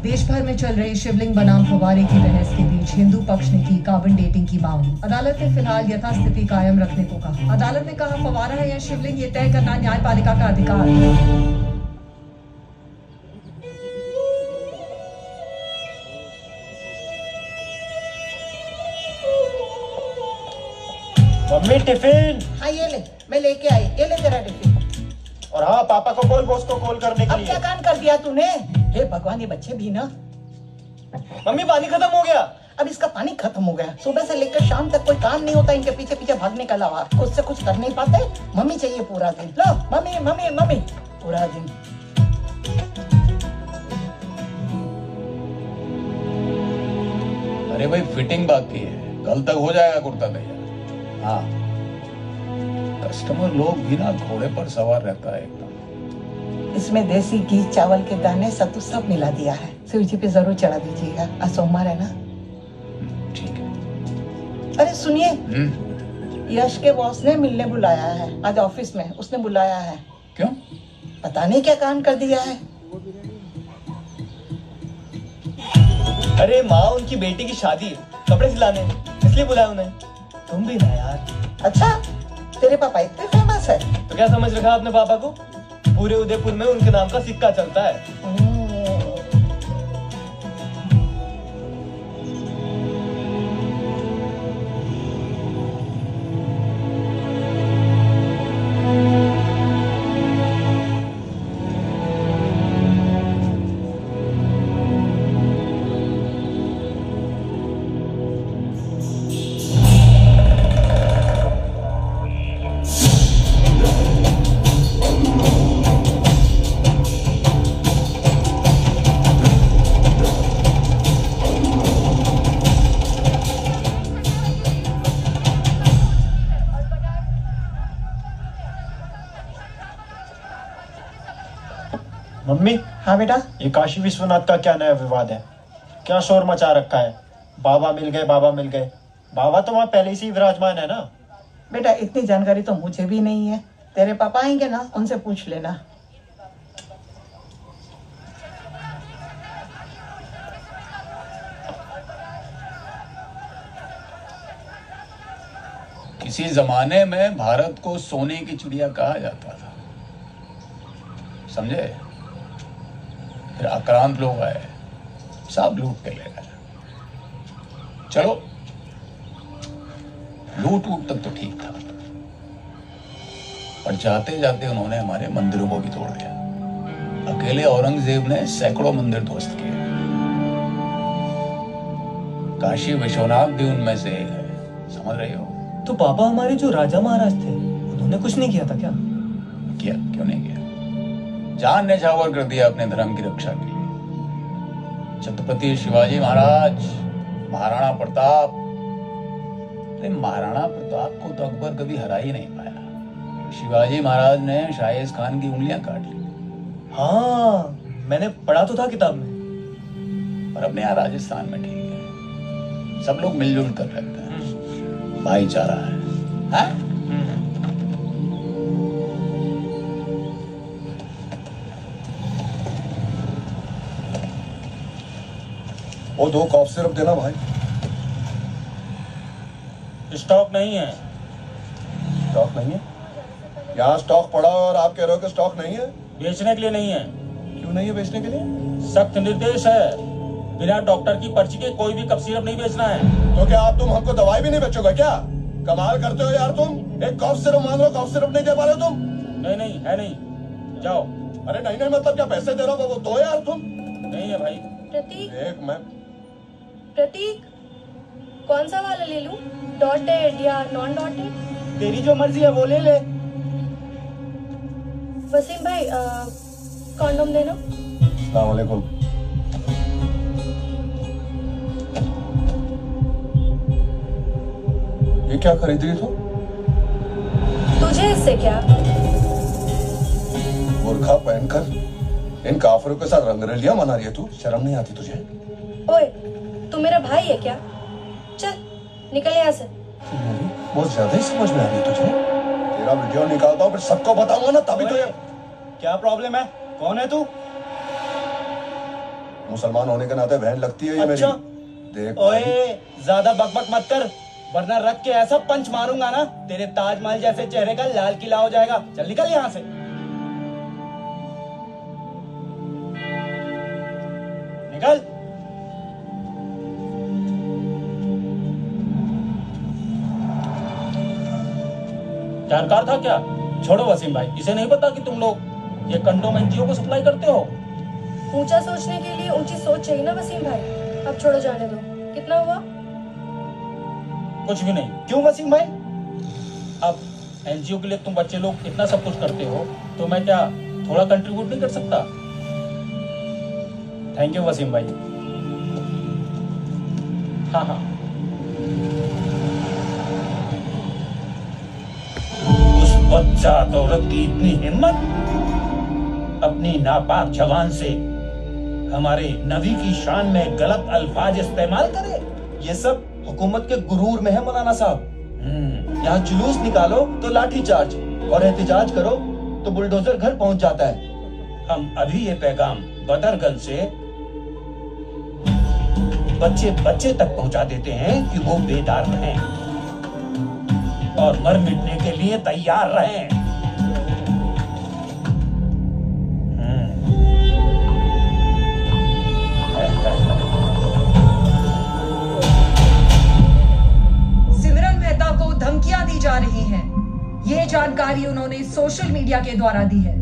देश भर में चल रही शिवलिंग बनाम फव्वारे की बहस के बीच हिंदू पक्ष ने की कार्बन डेटिंग की मांग। अदालत ने फिलहाल यथास्थिति कायम रखने को कहा। अदालत ने कहा, फव्वारा है या शिवलिंग, ये तय करना न्यायपालिका का अधिकार है। Mummy tiffin. हाँ ये ले, मैं लेके आई। ये ले तेरा टिफिन। और हाँ, पापा को बोल बॉस को कॉल करने के अब लिए। क्या काम कर दिया तूने? हे भगवान, ये बच्चे भी ना। मम्मी पानी खत्म हो गया। अब इसका पानी खत्म हो गया। सुबह से लेकर शाम तक कोई काम नहीं होता इनके पीछे पीछे भागने के अलावा। खुद से कुछ कर नहीं पाते। मम्मी चाहिए पूरा दिन। लो मम्मी मम्मी मम्मी, पूरा दिन। अरे भाई, फिटिंग बाकी है, कल तक हो जाएगा कुर्ता तैयार। हाँ, कस्टमर लोग भी ना घोड़े पर सवार रहता है एकदम। इसमें देसी घी, चावल के दाने, सत्तू सब मिला दिया है। शिव जी पे जरूर चढ़ा दीजिएगा। आज सोमवार है ना? ठीक है। अरे सुनिए, यश के बॉस ने मिलने बुलाया है आज ऑफिस में। उसने बुलाया है। क्यों? पता नहीं क्या कांड कर दिया है। अरे माँ, उनकी बेटी की शादी है, कपड़े सिलाने, इसलिए बुलाया उन्हें। तुम भी ना यार। अच्छा, तेरे पापा इतने फेमस है? तो क्या समझ रखा आपने पापा को? पूरे उदयपुर में उनके नाम का सिक्का चलता है। मम्मी। हाँ बेटा। ये काशी विश्वनाथ का क्या नया विवाद है? क्या शोर मचा रखा है? बाबा मिल गए, बाबा मिल गए। बाबा तो वहाँ पहले से ही विराजमान है ना। बेटा इतनी जानकारी तो मुझे भी नहीं है, तेरे पापा आएंगे ना, उनसे पूछ लेना। किसी जमाने में भारत को सोने की चिड़िया कहा जाता था, समझे? फिर आक्रांत लोग आए, सब लूट के ले गए। चलो, लूट वूट तक तो ठीक था, पर जाते जाते उन्होंने हमारे मंदिरों को भी तोड़ दिया। अकेले औरंगजेब ने सैकड़ों मंदिर ध्वस्त किए। काशी विश्वनाथ भी उनमें से एक है, समझ रही हो? तो पापा हमारे जो राजा महाराज थे, उन्होंने कुछ नहीं किया था क्या? किया, क्यों नहीं किया? जान न्यौछावर कर दिया अपने धर्म की रक्षा के लिए। छत्रपति शिवाजी महाराज, महाराणा प्रताप, महाराणा प्रताप को तो अकबर कभी हरा ही नहीं पाया। शिवाजी महाराज ने शाहिद खान की उंगलियां काट ली। हाँ, मैंने पढ़ा तो था किताब में। पर अपने यहाँ राजस्थान में ठीक है, सब लोग मिलजुल कर रहते हैं, भाईचारा है, हाँ? वो 2 कॉफ सिरप देना भाई। स्टॉक नहीं है। स्टॉक नहीं है? यहाँ स्टॉक पड़ा और आप कह रहे हो कि स्टॉक नहीं है? बेचने के लिए नहीं है। क्यों नहीं है बेचने के लिए? सख्त निर्देश है, बिना डॉक्टर की पर्ची के कोई भी कफ सिरप नहीं बेचना है। तो क्या आप तुम हमको दवाई भी नहीं बेचोगे क्या? कमाल करते हो यार तुम। एक कॉफ सिरप मांग लो, कॉफ सिरप नहीं दे पा रहे हो तुम। नहीं है नहीं, जाओ। अरे नहीं मतलब क्या पैसे दे रहा हो? वो दो यार तुम। नहीं है भाई। प्रतीक, एक मैं प्रतीक कौन सा वाला ले लूं, डॉटेड या नॉन डॉटेड? तेरी जो मर्जी है वो ले ले। वसीम भाई कॉन्डोम देना। अस्सलाम वालेकुम। ये क्या खरीद रही तू? तुझे इससे क्या? बुर्खा पहनकर इन काफिरों के साथ रंगरलियां मना रही है तू? शर्म नहीं आती तुझे? ओए, तू मेरा भाई है क्या? चल निकल यहाँ से। बहुत ज्यादा ही समझ में आ रही है तुझे। तेरा वीडियो निकालता हूँ, फिर सबको बताऊंगा ना, तभी तो ये। क्या प्रॉब्लम है? कौन है तू? मुसलमान होने के नाते बहन लगती है ये अच्छा? मेरी। देख ओए, ज्यादा बकबक मत कर, वरना रख के ऐसा पंच मारूंगा ना, तेरे ताजमहल जैसे चेहरे का लाल किला हो जाएगा। चल निकल यहाँ से। निकल। जानकार था क्या? छोड़ो वसीम भाई, इसे नहीं पता कि तुम लोग ये कंडोम एनजीओ को सप्लाई करते हो? ऊंचा सोचने के लिए ऊंची सोच चाहिए ना वसीम भाई। अब छोड़ो, जाने दो। कितना हुआ? कुछ भी नहीं। क्यों वसीम भाई? अब एनजीओ के लिए तुम बच्चे लोग इतना सब कुछ करते हो, तो मैं क्या थोड़ा कंट्रीब्यूट नहीं कर सकता? थैंक यू वसीम भाई। हाँ। उस बच्चात औरत की इतनी हिम्मत, अपनी नापाक जवान से हमारे नबी की शान में गलत अल्फाज इस्तेमाल करे। ये सब हुकूमत के गुरूर में है मौलाना साहब। यहाँ जुलूस निकालो तो लाठी चार्ज, और एहतजाज करो तो बुलडोजर घर पहुंच जाता है। हम अभी ये पैगाम बदरगंज से बच्चे बच्चे तक पहुंचा देते हैं कि वो बेदार रहें और मर मिटने के लिए तैयार रहें। की जा रही हैं। ये जानकारी उन्होंने सोशल मीडिया के द्वारा दी है।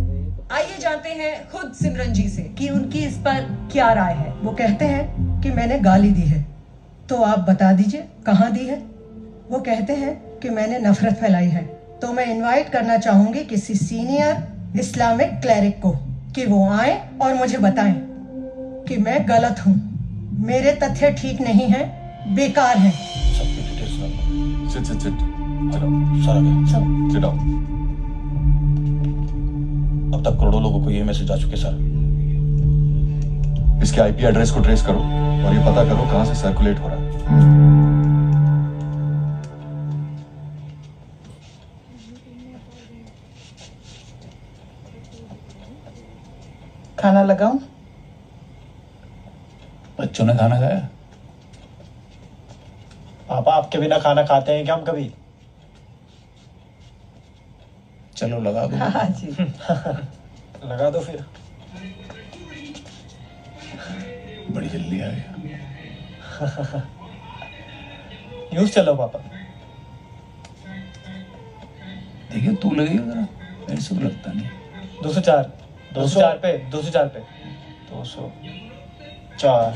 आइए जानते हैं खुद सिमरन जी से कि उनकी इस पर क्या राय है। वो कहते हैं कि मैंने गाली दी है, तो आप बता दीजिए कहाँ दी है। वो कहते हैं कि मैंने नफरत फैलाई है, तो मैं इनवाइट करना चाहूंगी किसी सीनियर इस्लामिक क्लरिक को कि वो आए और मुझे बताएं कि मैं गलत हूँ, मेरे तथ्य ठीक नहीं हैं, बेकार हैं। अब तक करोड़ों लोगों को ये मैसेज आ चुके सर। इसके आईपी एड्रेस को ट्रेस करो और ये पता करो कहां से सर्कुलेट हो रहा है। खाना लगाऊं? बच्चों ने खाना खाया? पापा आपके बिना खाना खाते हैं क्या हम कभी? चलो लगा दो। हाँ जी। लगा दो फिर। बड़ी जल्दी आ गया। न्यूज चलो पापा। देखिए तू लगेगा जरा, मेरे से तो लगता नहीं। 204 204 पे 204 पे 204।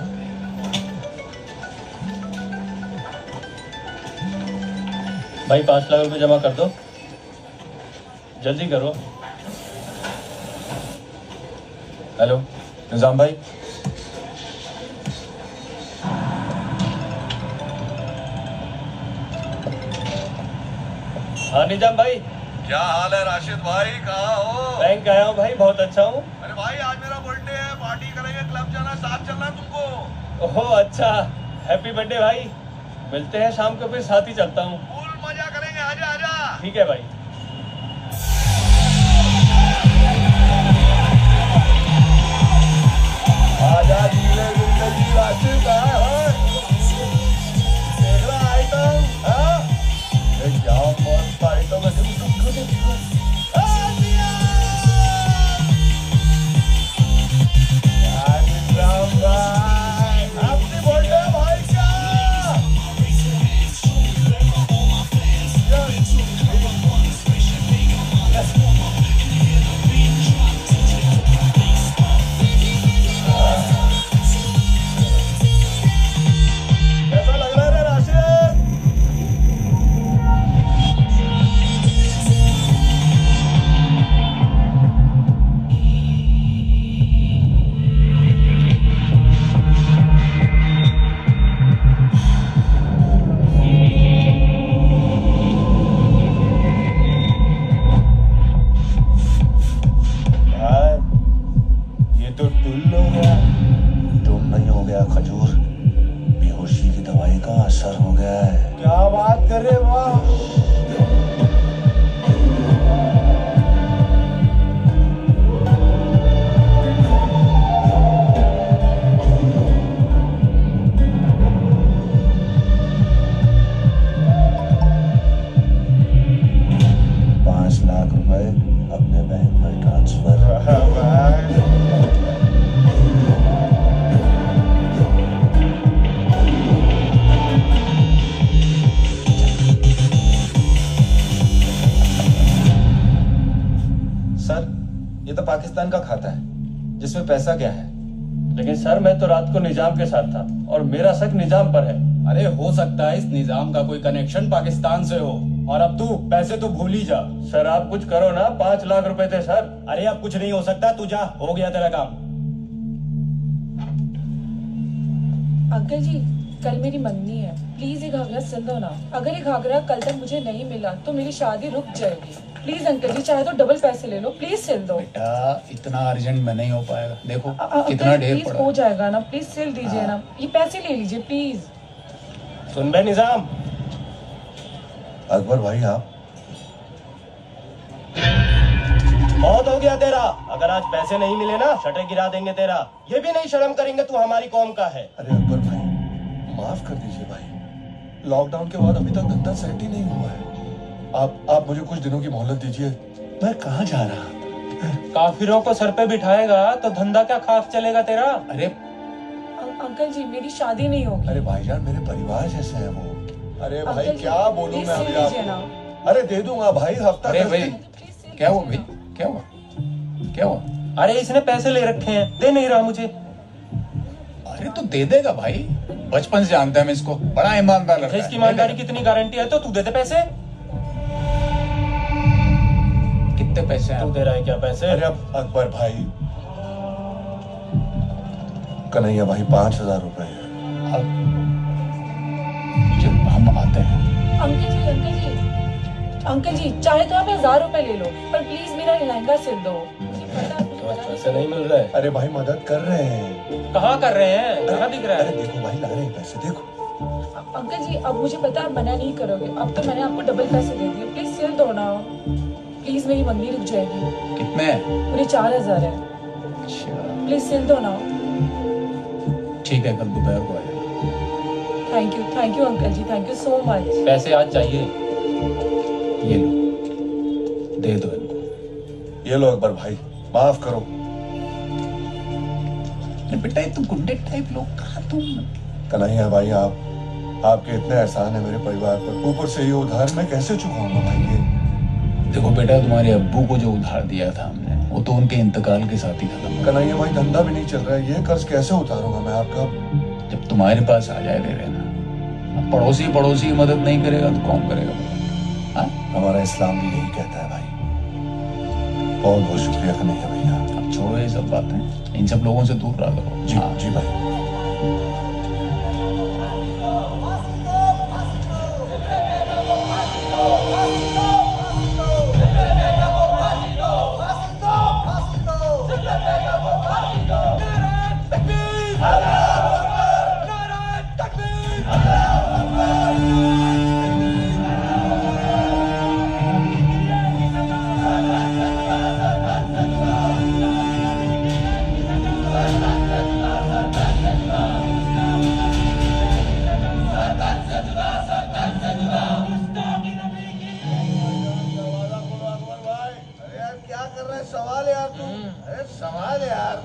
भाई 5 लाख रुपए जमा कर दो, जल्दी करो। हेलो निजाम भाई। हाँ निजाम भाई। क्या हाल है राशिद भाई, कहाँ हो? बैंक आया हूँ भाई, बहुत अच्छा हूँ। अरे भाई आज मेरा बर्थडे है, पार्टी करेंगे, क्लब जाना, साथ चलना तुमको। ओहो अच्छा, हैप्पी बर्थडे भाई। मिलते हैं शाम को, फिर साथ ही चलता हूँ। फुल मजा करेंगे, आजा आजा। ठीक है भाई। आजा जीले जिंदगी राशिद है। देख रहा आइटम? हाँ? क्या मस्त आइटम है। हैप्पी बर्थडे भाई का। कैसा लग रहा है राशिद? ये तो टुल्ल हो गया। तुम नहीं हो गया खजूर, बेहोशी की दवाई का असर हो गया है। क्या बात कर रहे वाह। ₹5 लाख अपने बैंक में ट्रांसफर। सर ये तो पाकिस्तान का खाता है जिसमें पैसा क्या है। लेकिन सर मैं तो रात को निजाम के साथ था और मेरा शक निजाम पर है। अरे हो सकता है इस निजाम का कोई कनेक्शन पाकिस्तान से हो। और अब तू पैसे तो भूल ही जा। सर आप कुछ करो ना, 5 लाख रुपए थे सर। अरे अब कुछ नहीं हो सकता, तू जा, हो गया तेरा काम। अंकल जी कल मेरी मंगनी है, प्लीज ये घाघरा सिल दो ना। अगर ये घाघरा कल तक मुझे नहीं मिला तो मेरी शादी रुक जाएगी। प्लीज अंकल जी, चाहे तो डबल पैसे ले लो, प्लीज सिल दो। बेटा इतना अर्जेंट में नहीं हो पाएगा, देखो कितना अंकल ढेर प्लीज पड़ा हो है। जाएगा ना, प्लीज सिल दीजिए ना। ये पैसे ले लीजिए प्लीज। सुन बे निजाम। अकबर भाई आप बहुत हो गया तेरा। अगर आज पैसे नहीं मिले ना शटर गिरा देंगे तेरा। ये भी नहीं शर्म करेंगे तू हमारी कौम का है। अरे अकबर भाई माफ कर दीजिए भाई, लॉकडाउन के बाद अभी तक धंधा सेट ही नहीं हुआ है। आप मुझे कुछ दिनों की मोहलत दीजिए। मैं कहाँ जा रहा? काफिरों को सर पे बिठाएगा तो धंधा क्या खास चलेगा तेरा? अरे अंकल जी मेरी शादी नहीं होगी। अरे भाईजान मेरे परिवार जैसे हैं वो। अरे अंकल भाई जी, क्या बोलूं प्लीज मैं सिल अभी दीजिए आपको। ना। अरे दे दूंगा भाई, हफ्ता अरे 10 भाई दिन। क्या हुआ भाई, क्या हुआ, क्या हुआ? अरे इसने पैसे ले रखे हैं, दे नहीं रहा मुझे। अरे तो दे देगा भाई, बचपन से जानते हैं हम इसको, बड़ा ईमानदार लड़का है। इसकी ईमानदारी की इतनी गारंटी है तो तू दे दे पैसे। कितने पैसे हैं? तू दे रहा है क्या पैसे? अरे अब अकबर भाई, कन्हैया भाई 5,000 रुपए है। चल हम आते हैं। अंकल जी चाहे तो आप 1,000 रुपए ले लो, पर प्लीज मेरा लहंगा सिल दो। पैसे नहीं मिल रहे। अरे भाई मदद कर रहे हैं। कहाँ कर रहे हैं, कहाँ दिख रहा है? अरे देखो भाई, ला रहे हैं पैसे, देखो। अंकल जी अब मुझे पता है आप मना नहीं करोगे, अब तो मैंने आपको डबल पैसे दे दिए, प्लीज सिल दो ना। प्लीज मेरी मंगनी रुक जाएगी। कितने? पूरे 4,000 है। प्लीज सिल दो ना। ठीक है, कल दोपहर को आएगा। Thank you uncle ji, thank you so much. पैसे आज चाहिए। ये लो, दे दो इनको। ये लो अकबर भाई, माफ करो। बेटा ये तो गुंडे टाइप लोग कहाँ तुम? कन्हैया भाई, आपके इतने एहसान है मेरे परिवार पर, ऊपर से ये उधार मैं कैसे चुकाऊंगा भाई? ये देखो बेटा, तुम्हारे अब्बू को जो उधार दिया था हमने, वो तो उनके इंतकाल के साथ ही खत्म। कन्हैया भाई, धंधा भी नहीं चल रहा है, ये कर्ज कैसे उतारूंगा मैं आपका? जब तुम्हारे पास आ जाए दे देना। अब पड़ोसी की मदद नहीं करेगा तो कौन करेगा? हाँ? हमारा इस्लाम भी यही कहता है भाई। बहुत बहुत शुक्रिया कन्हैया भैया। अब छोड़ो ये सब बातें, इन सब लोगों से दूर रहा करो। जी जी भाई। सवाल यार,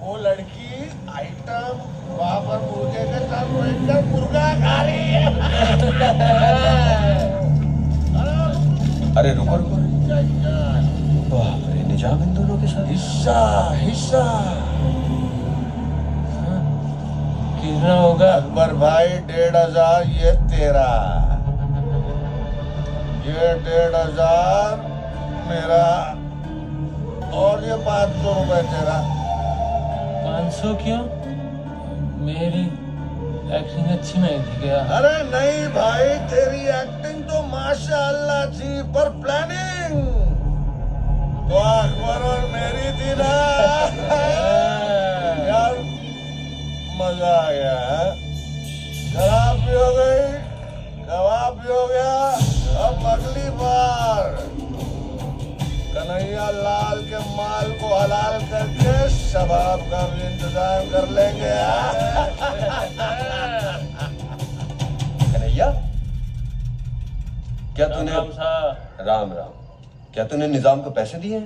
वो लड़की आइटम वहां पर मुर्गे के साथ बैठकर मुर्गा खा रही है। अरे रुको रुको, बाप रे, निजाम इन दोनों के साथ। हिस्सा कितना होगा? अकबर भाई 1,500 ये तेरा, ये 1,500 मेरा, और ये 500 रुपए तेरा। 500 क्यों? मेरी एक्टिंग अच्छी नहीं थी क्या? अरे नहीं भाई, तेरी एक्टिंग तो माशाअल्लाह थी, पर प्लानिंग तो अकबर और मेरी थी ना। यार मजा आ गया। शराब भी हो गई, कबाब भी हो गया, अब अगली बार कन्हैया लाल के माल को हलाल करके शबाब का भी इंतजाम कर लेंगे। कन्हैया, क्या तूने राम राम, क्या तूने निजाम को पैसे दिए?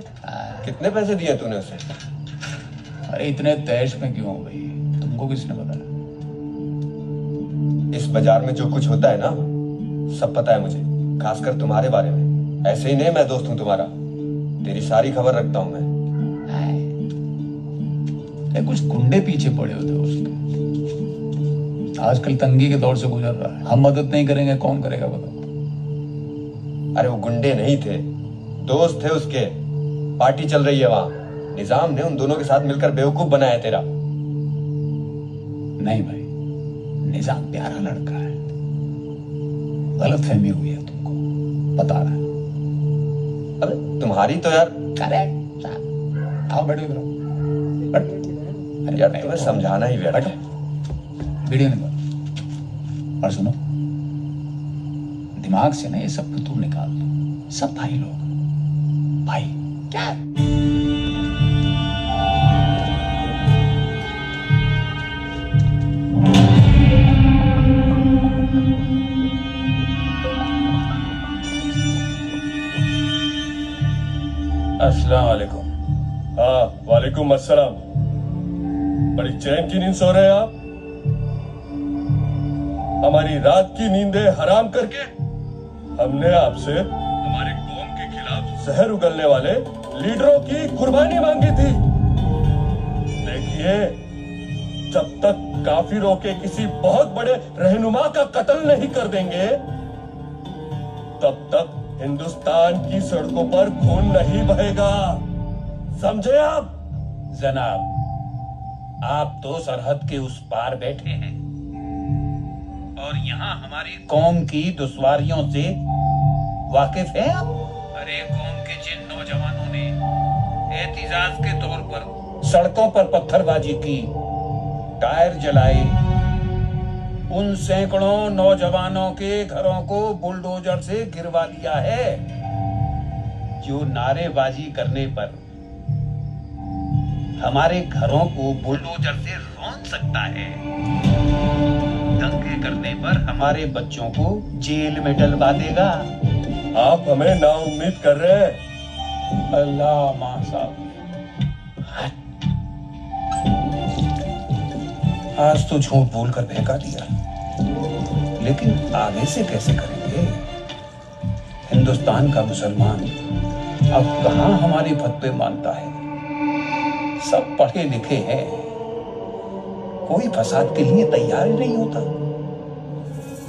कितने पैसे दिए तूने उसे? अरे इतने तैश में क्यों भाई, तुमको किसने बताया? इस बाजार में जो कुछ होता है ना, सब पता है मुझे, खासकर तुम्हारे बारे में। ऐसे ही नहीं मैं दोस्त हूं तुम्हारा, तेरी सारी खबर रखता हूं मैं। कुछ गुंडे पीछे पड़े होते उसके। आजकल तंगी के दौर से गुजर रहा है, हम मदद नहीं करेंगे कौन करेगा बताओ? अरे वो गुंडे नहीं थे, दोस्त थे उसके, पार्टी चल रही है वहां। निजाम ने उन दोनों के साथ मिलकर बेवकूफ बनाया तेरा। नहीं भाई, निजाम प्यारा लड़का है, गलतफहमी हुई है तुमको, बता रहा है। अरे तुम्हारी तो यार, आओ बैठो इधर, अरे यार तुम्हें समझाना ही व्यर्थ है। वीडियो निकाल और सुनो, दिमाग से ना ये सब तू निकाल दो। सब भाई लोग, भाई क्या अस्सलाम वालेकुम। हाँ वालेकुम अस्सलाम। बड़ी चैन की नींद सो रहे हैं आप? हमारी रात की नींदें हराम करके हमने आपसे जहर उगलने वाले लीडरों की कुर्बानी मांगी थी। देखिए, जब तक काफिरों के किसी बहुत बड़े रहनुमा का कत्ल नहीं कर देंगे, तब तक हिंदुस्तान की सड़कों पर खून नहीं बहेगा। समझे आप? जनाब, आप तो सरहद के उस पार बैठे हैं और यहाँ हमारी कौम की दुश्वारियों से वाकिफ हैं आप? अरे कौम के जिन नौजवानों ने एहतिजाज के तौर पर सड़कों पर पत्थरबाजी की, टायर जलाए, उन सैकड़ों नौजवानों के घरों को बुलडोजर से गिरवा दिया है। जो नारेबाजी करने पर हमारे घरों को बुलडोजर से रौंद सकता है, दंगे करने पर हमारे बच्चों को जेल में डलवा देगा। आप हमें नाउम्मीद कर रहे हैं। अल्लाह मां साहब, आज तो झूठ बोलकर बहका दिया, लेकिन आगे से कैसे करेंगे? हिंदुस्तान का मुसलमान अब कहां हमारी फतवे मानता है? सब पढ़े लिखे हैं, कोई फसाद के लिए तैयार ही नहीं होता।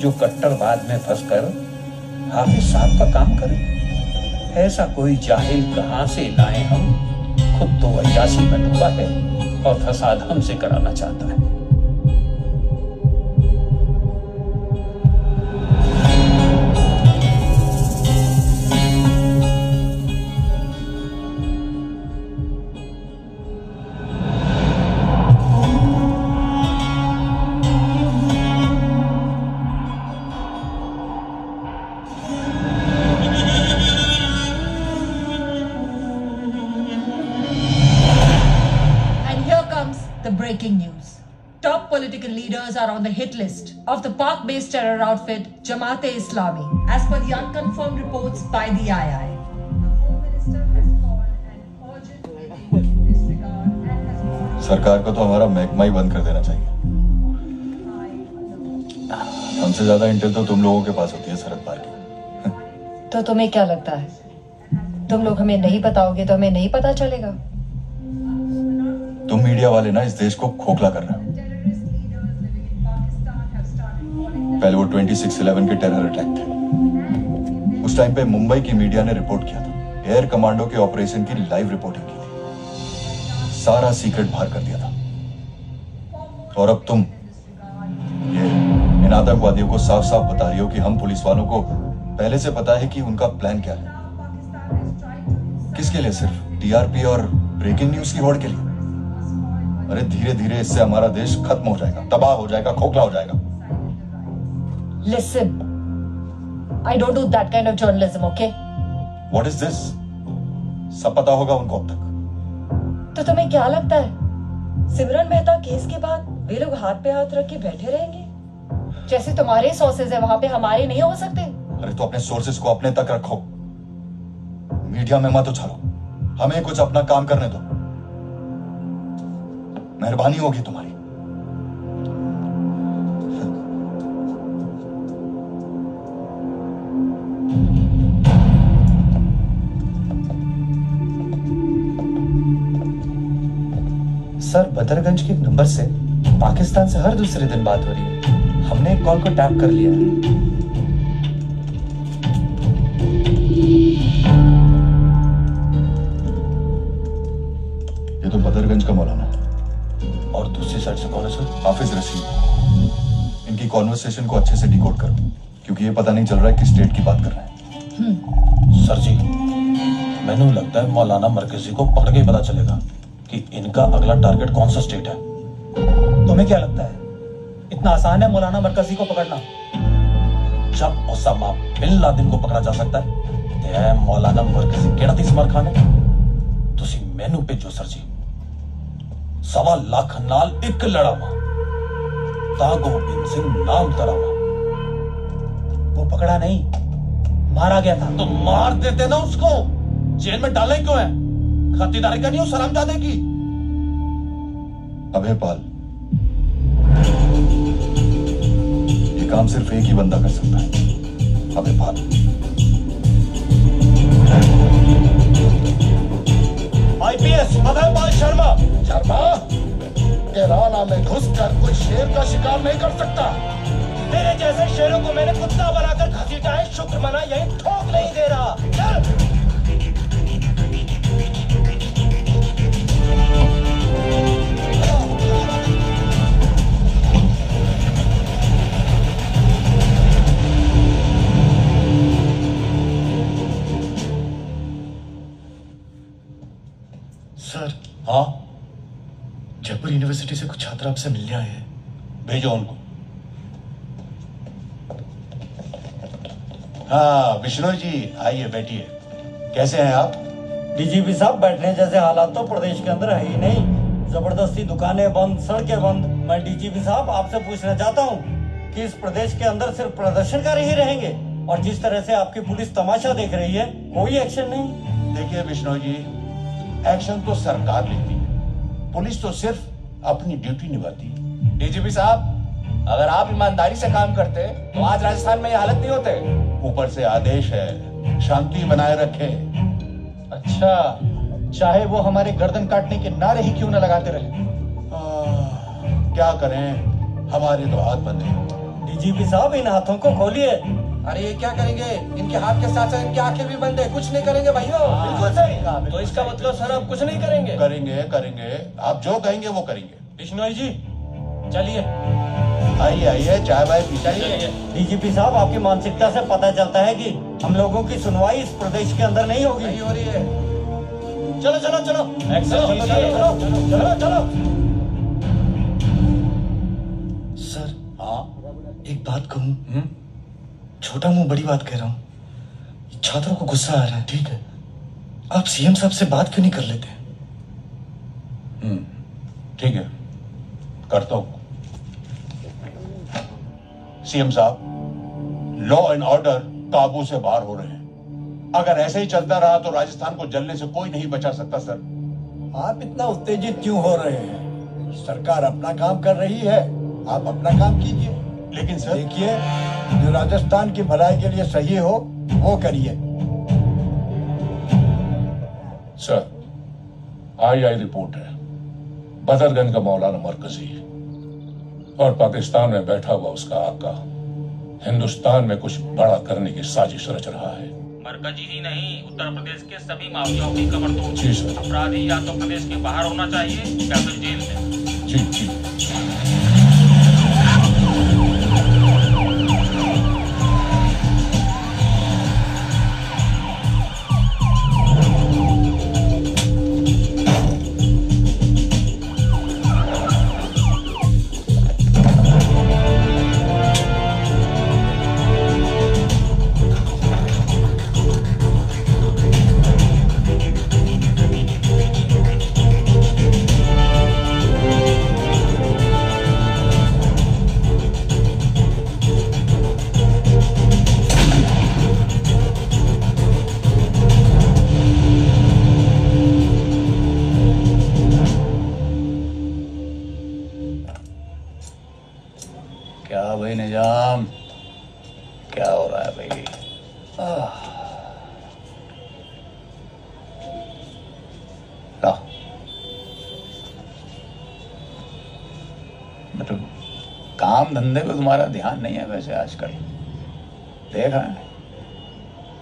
जो कट्टरवाद में फंसकर हाफिज साहब का काम करे, ऐसा कोई जाहिल कहां से लाए हम? खुद तो अय्याशी में डूबा है और फसाद हमसे कराना चाहता है। Breaking news. Top political leaders are on the hit list of the Pak-based terror outfit Jamaat-e-Islami, as per the unconfirmed reports by the II. सरकार को तो हमारा महकमा ही बंद कर देना चाहिए। हमसे ज्यादा इंटेल तो तुम लोगों के पास होती है सरहद पार की। तो तुम्हें क्या लगता है, तुम लोग हमें नहीं बताओगे तो हमें नहीं पता चलेगा? तुम मीडिया वाले ना इस देश को खोखला कर रहे हो। पहले वो 26/11 के टेरर अटैक थे। उस टाइम पे मुंबई की मीडिया ने रिपोर्ट किया था, एयर कमांडो के ऑपरेशन की लाइव रिपोर्टिंग की थी, सारा सीक्रेट बाहर कर दिया था। और अब तुम ये इन आतंकवादियों को साफ साफ बता रही हो कि हम पुलिस वालों को पहले से पता है कि उनका प्लान क्या है। किसके लिए? सिर्फ टीआरपी और ब्रेकिंग न्यूज की होड़ के लिए? अरे धीरे धीरे इससे हमारा देश खत्म हो जाएगा, तबाह हो जाएगा, खोखला हो जाएगा। Listen, I don't do that kind of journalism, okay? What is this? सब पता होगा उनको अब तक। तो तुम्हें क्या लगता है सिमरन मेहता केस के बाद वे लोग हाथ पे हाथ रख के बैठे रहेंगे? जैसे तुम्हारे सोर्सेज है वहां पे हमारे नहीं हो सकते? अरे तो अपने सोर्सेज को अपने तक रखो, मीडिया में मत उछालो, हमें कुछ अपना काम करने दो, मेहरबानी होगी तुम्हारी। सर, बदरगंज के एक नंबर से पाकिस्तान से हर दूसरे दिन बात हो रही है। हमने एक कॉल को टैप कर लिया है। ये तो बदरगंज का मौलाना है। और दूसरी साइड से कौन है सर? हाफिज रशीद। इनकी कॉन्वर्सेशन को अच्छे से डिकोड करो, क्योंकि ये पता नहीं चल रहा है कि स्टेट की बात कर रहे हैं। सर जी, मैंने लगता है मौलाना मरकजी को पकड़ के पता चलेगा कि इनका अगला टारगेट कौन सा स्टेट है। तुम्हें क्या लगता है इतना आसान है मौलाना मरकजी को पकड़ना? जब ओसामा बिन लादेन को पकड़ा जा सकता है ते मौलाना मरकजी केड़ा ती समर खान है। तुसी मैनू भेजो सर जी, 1.25 लाख नाल एक लड़ावा ता गोबिंद सिंह नाम तरावा। वो पकड़ा नहीं, मारा गया था। तो मार देते ना उसको, जेल में डाले क्यों है? खातिरदारी का नहीं हो सलामजादे की। अबे पाल, ये काम सिर्फ एक ही बंदा कर सकता है। अबे पाल। शेर का शिकार नहीं कर सकता। तेरे जैसे शेरों को मैंने कुत्ता बनाकर घसीटा है, शुक्र मना यही ठोक नहीं दे रहा। चल। सर। हाँ, जयपुर यूनिवर्सिटी से कुछ छात्र आपसे मिलने आए हैं। भेजो उनको। हाँ बिश्नोई जी, आइए बैठिए। कैसे हैं आप? डीजीपी साहब, बैठने जैसे हालात तो प्रदेश के अंदर है ही नहीं। जबरदस्ती दुकानें बंद, सड़कें बंद। मैं डीजीपी साहब आपसे पूछना चाहता हूँ कि इस प्रदेश के अंदर सिर्फ प्रदर्शनकारी ही रहेंगे, और जिस तरह से आपकी पुलिस तमाशा देख रही है, कोई एक्शन नहीं। देखिए बिश्नोई जी, एक्शन तो सरकार लेती है, पुलिस तो सिर्फ अपनी ड्यूटी निभाती है। डीजीपी साहब, अगर आप ईमानदारी से काम करते तो आज राजस्थान में ये हालत नहीं होते। ऊपर से आदेश है, शांति बनाए रखे। अच्छा, चाहे वो हमारे गर्दन काटने के नारे ही क्यों न लगाते रहे। क्या करें, हमारे तो हाथ बंधे हैं। डीजीपी साहब, इन हाथों को खोलिए। अरे ये क्या करेंगे? इनके हाथ के साथ साथ इनकी आंखें भी बंद है, कुछ नहीं करेंगे भाइयों। बिल्कुल सही। तो इसका मतलब सर आप कुछ नहीं करेंगे? करेंगे, आप जो कहेंगे वो करेंगे। बिश्नोई जी, चलिए। आइए, चाय वाय पी चलिए। डीजीपी साहब, आपकी मानसिकता से पता चलता है कि हम लोगों की सुनवाई इस प्रदेश के अंदर नहीं होगी। नहीं हो रही है। चलो। सर। हाँ, एक बात कहूँ? छोटा मुंह बड़ी बात कह रहा हूँ। छात्रों को गुस्सा आ रहा है। ठीक है, आप सीएम साहब से बात क्यों नहीं कर लेते? ठीक है, करता हूं। सीएम साहब, लॉ एंड ऑर्डर काबू से बाहर हो रहे हैं। अगर ऐसे ही चलता रहा तो राजस्थान को जलने से कोई नहीं बचा सकता। सर, आप इतना उत्तेजित क्यों हो रहे हैं? सरकार अपना काम कर रही है, आप अपना काम कीजिए। लेकिन सर, देखिए, जो राजस्थान की भलाई के लिए सही हो वो करिए। सर, आई रिपोर्ट है, बदरगंज का मौलाना मरकजी और पाकिस्तान में बैठा हुआ उसका आका हिंदुस्तान में कुछ बड़ा करने की साजिश रच रहा है। मरकजी ही नहीं, उत्तर प्रदेश के सभी माफियाओं की कमर तोड़। जी सर। अपराधी या तो प्रदेश के बाहर होना चाहिए या फिर जेल में। जी। भाई निजाम, क्या हो रहा है भाई? मतलब काम धंधे पे तुम्हारा ध्यान नहीं है वैसे आजकल, देखा है?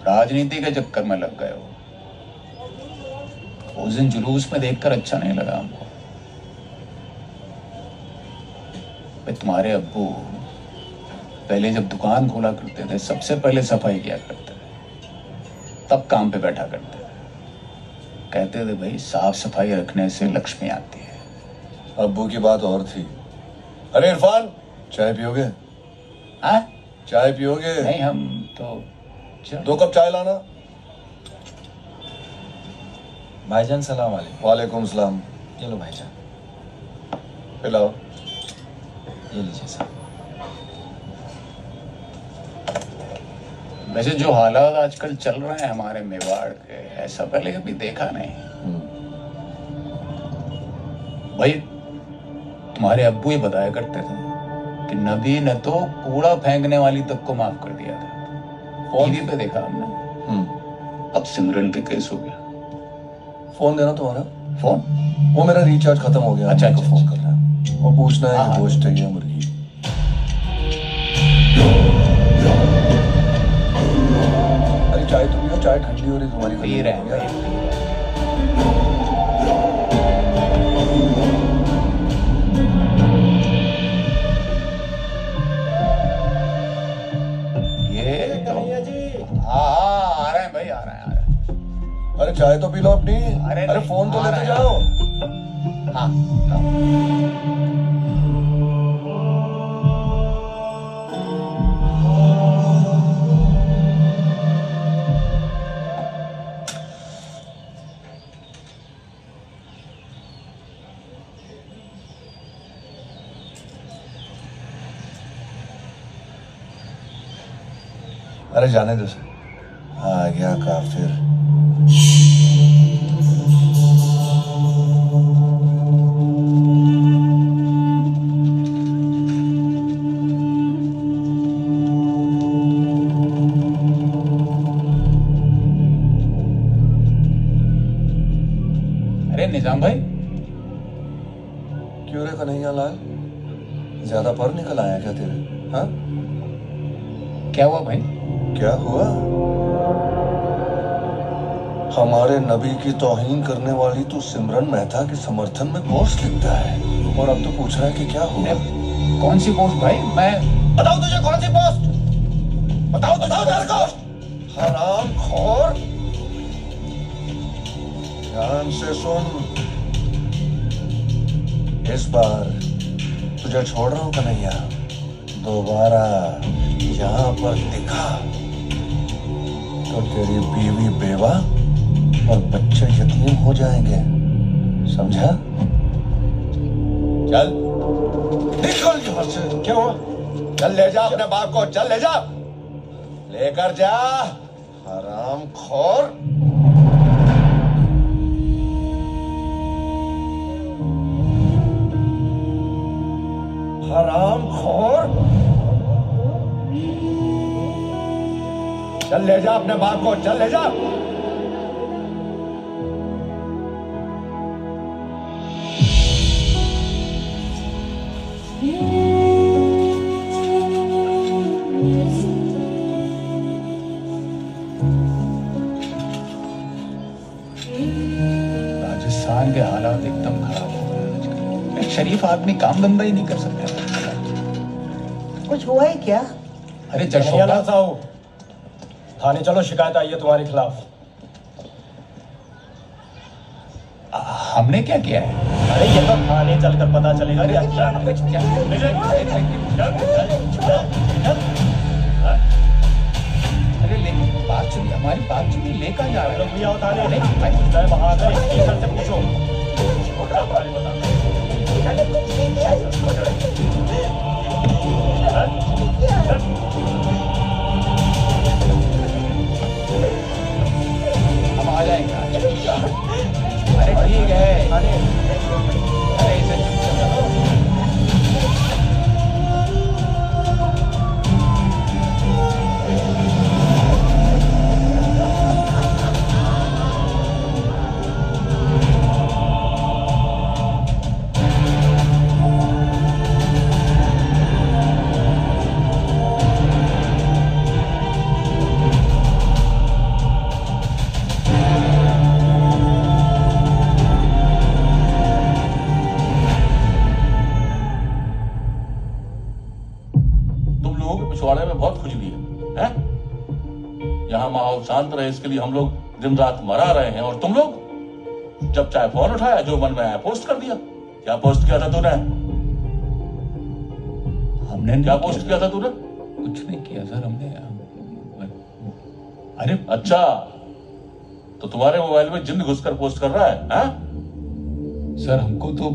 राजनीति के चक्कर में लग गए हो। उस दिन जुलूस में देखकर अच्छा नहीं लगा हमको। भाई तुम्हारे अब्बू पहले जब दुकान खोला करते थे सबसे पहले सफाई किया करते थे, तब काम पे बैठा करते थे। कहते थे भाई साफ सफाई रखने से लक्ष्मी आती है। अब्बू की बात और थी। अरे इरफान, चाय पियोगे? हाँ? चाय पियोगे? नहीं, हम तो 2 कप चाय लाना। भाईजान सलाम वालेकुम। वालेकुम सलाम। ये लो भाईजान, पिलाओ। ये लीजिए सर। वैसे जो हालात आजकल चल रहे हैं हमारे मेवाड़ के, ऐसा पहले कभी देखा नहीं। भाई तुम्हारे अब्बू ही बताया करते थे कि नबी ने तो कूड़ा फेंकने वाली तक को माफ कर दिया था। टीवी पे देखा हमने। अब सिमरन पे केस हो गया। फोन देना तुम्हारा। फोन? वो मेरा रिचार्ज खत्म हो गया। अच्छा, फोन कर रहा है। वो पूछना है कि गोश्त चाहिए मुर्गी। अरे चाय तो पियो, चाय ठंडी हो रही तुम्हारी। पी रहे हैं। हाँ आ रहे हैं भाई, आ रहे हैं। अरे चाय तो पी लो अपनी। अरे फोन तो लेते जाओ। हाँ अरे जाने दो सर, आ गया काफिर। अरे निजाम भाई, क्यों रे कन्हैया लाल, ज्यादा पर निकल आया क्या तेरे? हाँ क्या हुआ भाई? क्या हुआ? हमारे नबी की तौहीन करने वाली तू सिमरन मेहता के समर्थन में पोस्ट लिखता है और अब तो पूछ रहा है कि क्या हुआ? कौन सी पोस्ट भाई? मैं बताओ तुझे कौन सी पोस्ट? बताओ तेरे को। हराम खोर, ध्यान से सुन। इस बार तुझे छोड़ रहा हूं कन्हैया, दोबारा यहाँ पर दिखा तो तेरी बीवी बेवा और बच्चे यतीम हो जाएंगे, समझा? चल निकल यहाँ से। क्या हुआ? चल ले जा अपने बाप को, चल ले जा, लेकर जा हराम खोर। हराम खोर, चल ले जा अपने बाप को, चल ले जा। राजस्थान के हालात एकदम खराब हो गए आजकल। एक शरीफ आदमी काम धंधा ही नहीं कर सकता। कुछ हुआ है क्या? अरे जशोदा साहब, थाने चलो, शिकायत आई है तुम्हारे खिलाफ। हमने क्या किया है? अरे ये तो थाने चलकर पता चलेगा। अरे लेकिन बात सुनिए, हमारी बात सुनिए, लेकर जा रहे लोग आओ थाने। वहां आकर स्पीकर से पूछो। हम आ जाएंगे। अरे ठीक है, अरे इसे चलो। पिछवाड़े में बहुत खुजली है? यहाँ माहौल शांत रहे इसके लिए हम लोग दिन रात मरा रहे हैं, और तुम लोग जब चाहे फोन उठाया, जो मन में आया पोस्ट कर दिया। क्या पोस्ट किया था तूने? हमने क्या पोस्ट किया था तूने? कुछ नहीं किया सर, हमने। अरे अच्छा, तो तुम्हारे मोबाइल में जिन्न घुसकर पोस्ट कर रहा है? सर हमको तो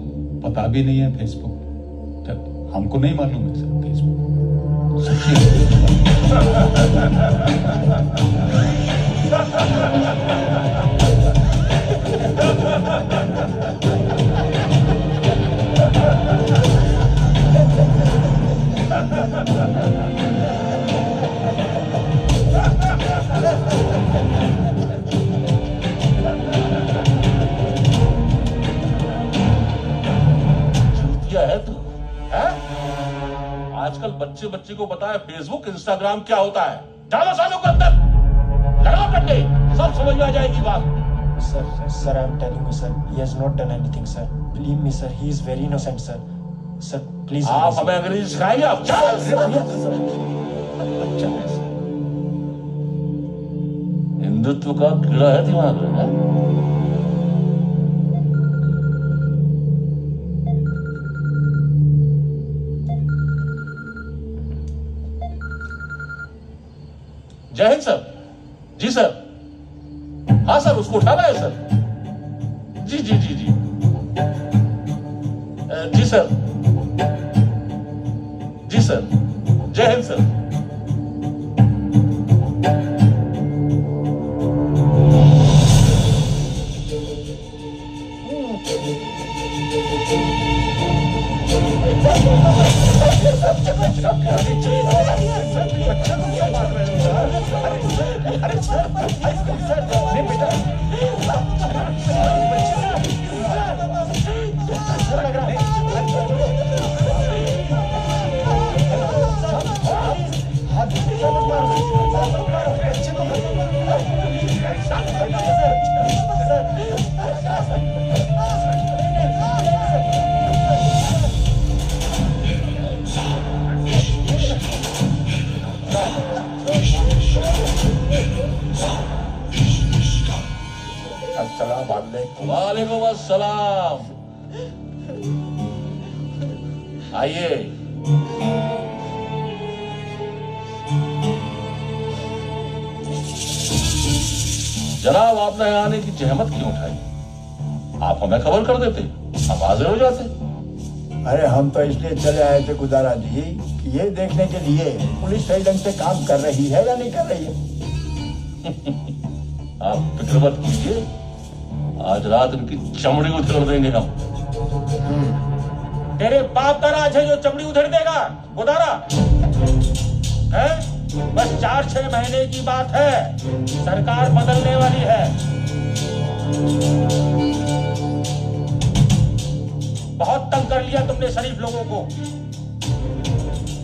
पता भी नहीं है फेसबुक, हमको नहीं मालूम है सर फेसबुक। चूतिया है बच्चे बच्चे को बताए फेसबुक इंस्टाग्राम क्या होता है। डालो सालों को अंदर, लगाओ डंडे, सब समझ में आ जाएगी बात। Sir, I'm telling you, sir, he has not done anything, sir. Believe me, sir, he is very innocent, sir. Sir, please. आप हमें अंग्रेजी सिखाएंगे आप? हिंदुत्व का कीड़ा है दिमाग में, है? जय हिंद सर। जी सर। हाँ सर, उसको उठाना है सर। जी जी जी जी जी सर। जी सर। जय हिंद सर। वालेकुम अस्सलाम। आइए। जनाब, आपने आने की जहमत क्यों उठाई? आप हमें खबर कर देते, हम हाजिर हो जाते। अरे हम तो इसलिए चले आए थे गुजारा जी कि ये देखने के लिए पुलिस सही ढंग से काम कर रही है या नहीं कर रही है। आप फिक्र मत कीजिए, आज रात इनकी चमड़ी उधेड़ देंगे हम। तेरे बाप का राज है जो चमड़ी उधेड़ देगा गुदारा है? बस 4-6 महीने की बात है, सरकार बदलने वाली है। बहुत तंग कर लिया तुमने शरीफ लोगों को।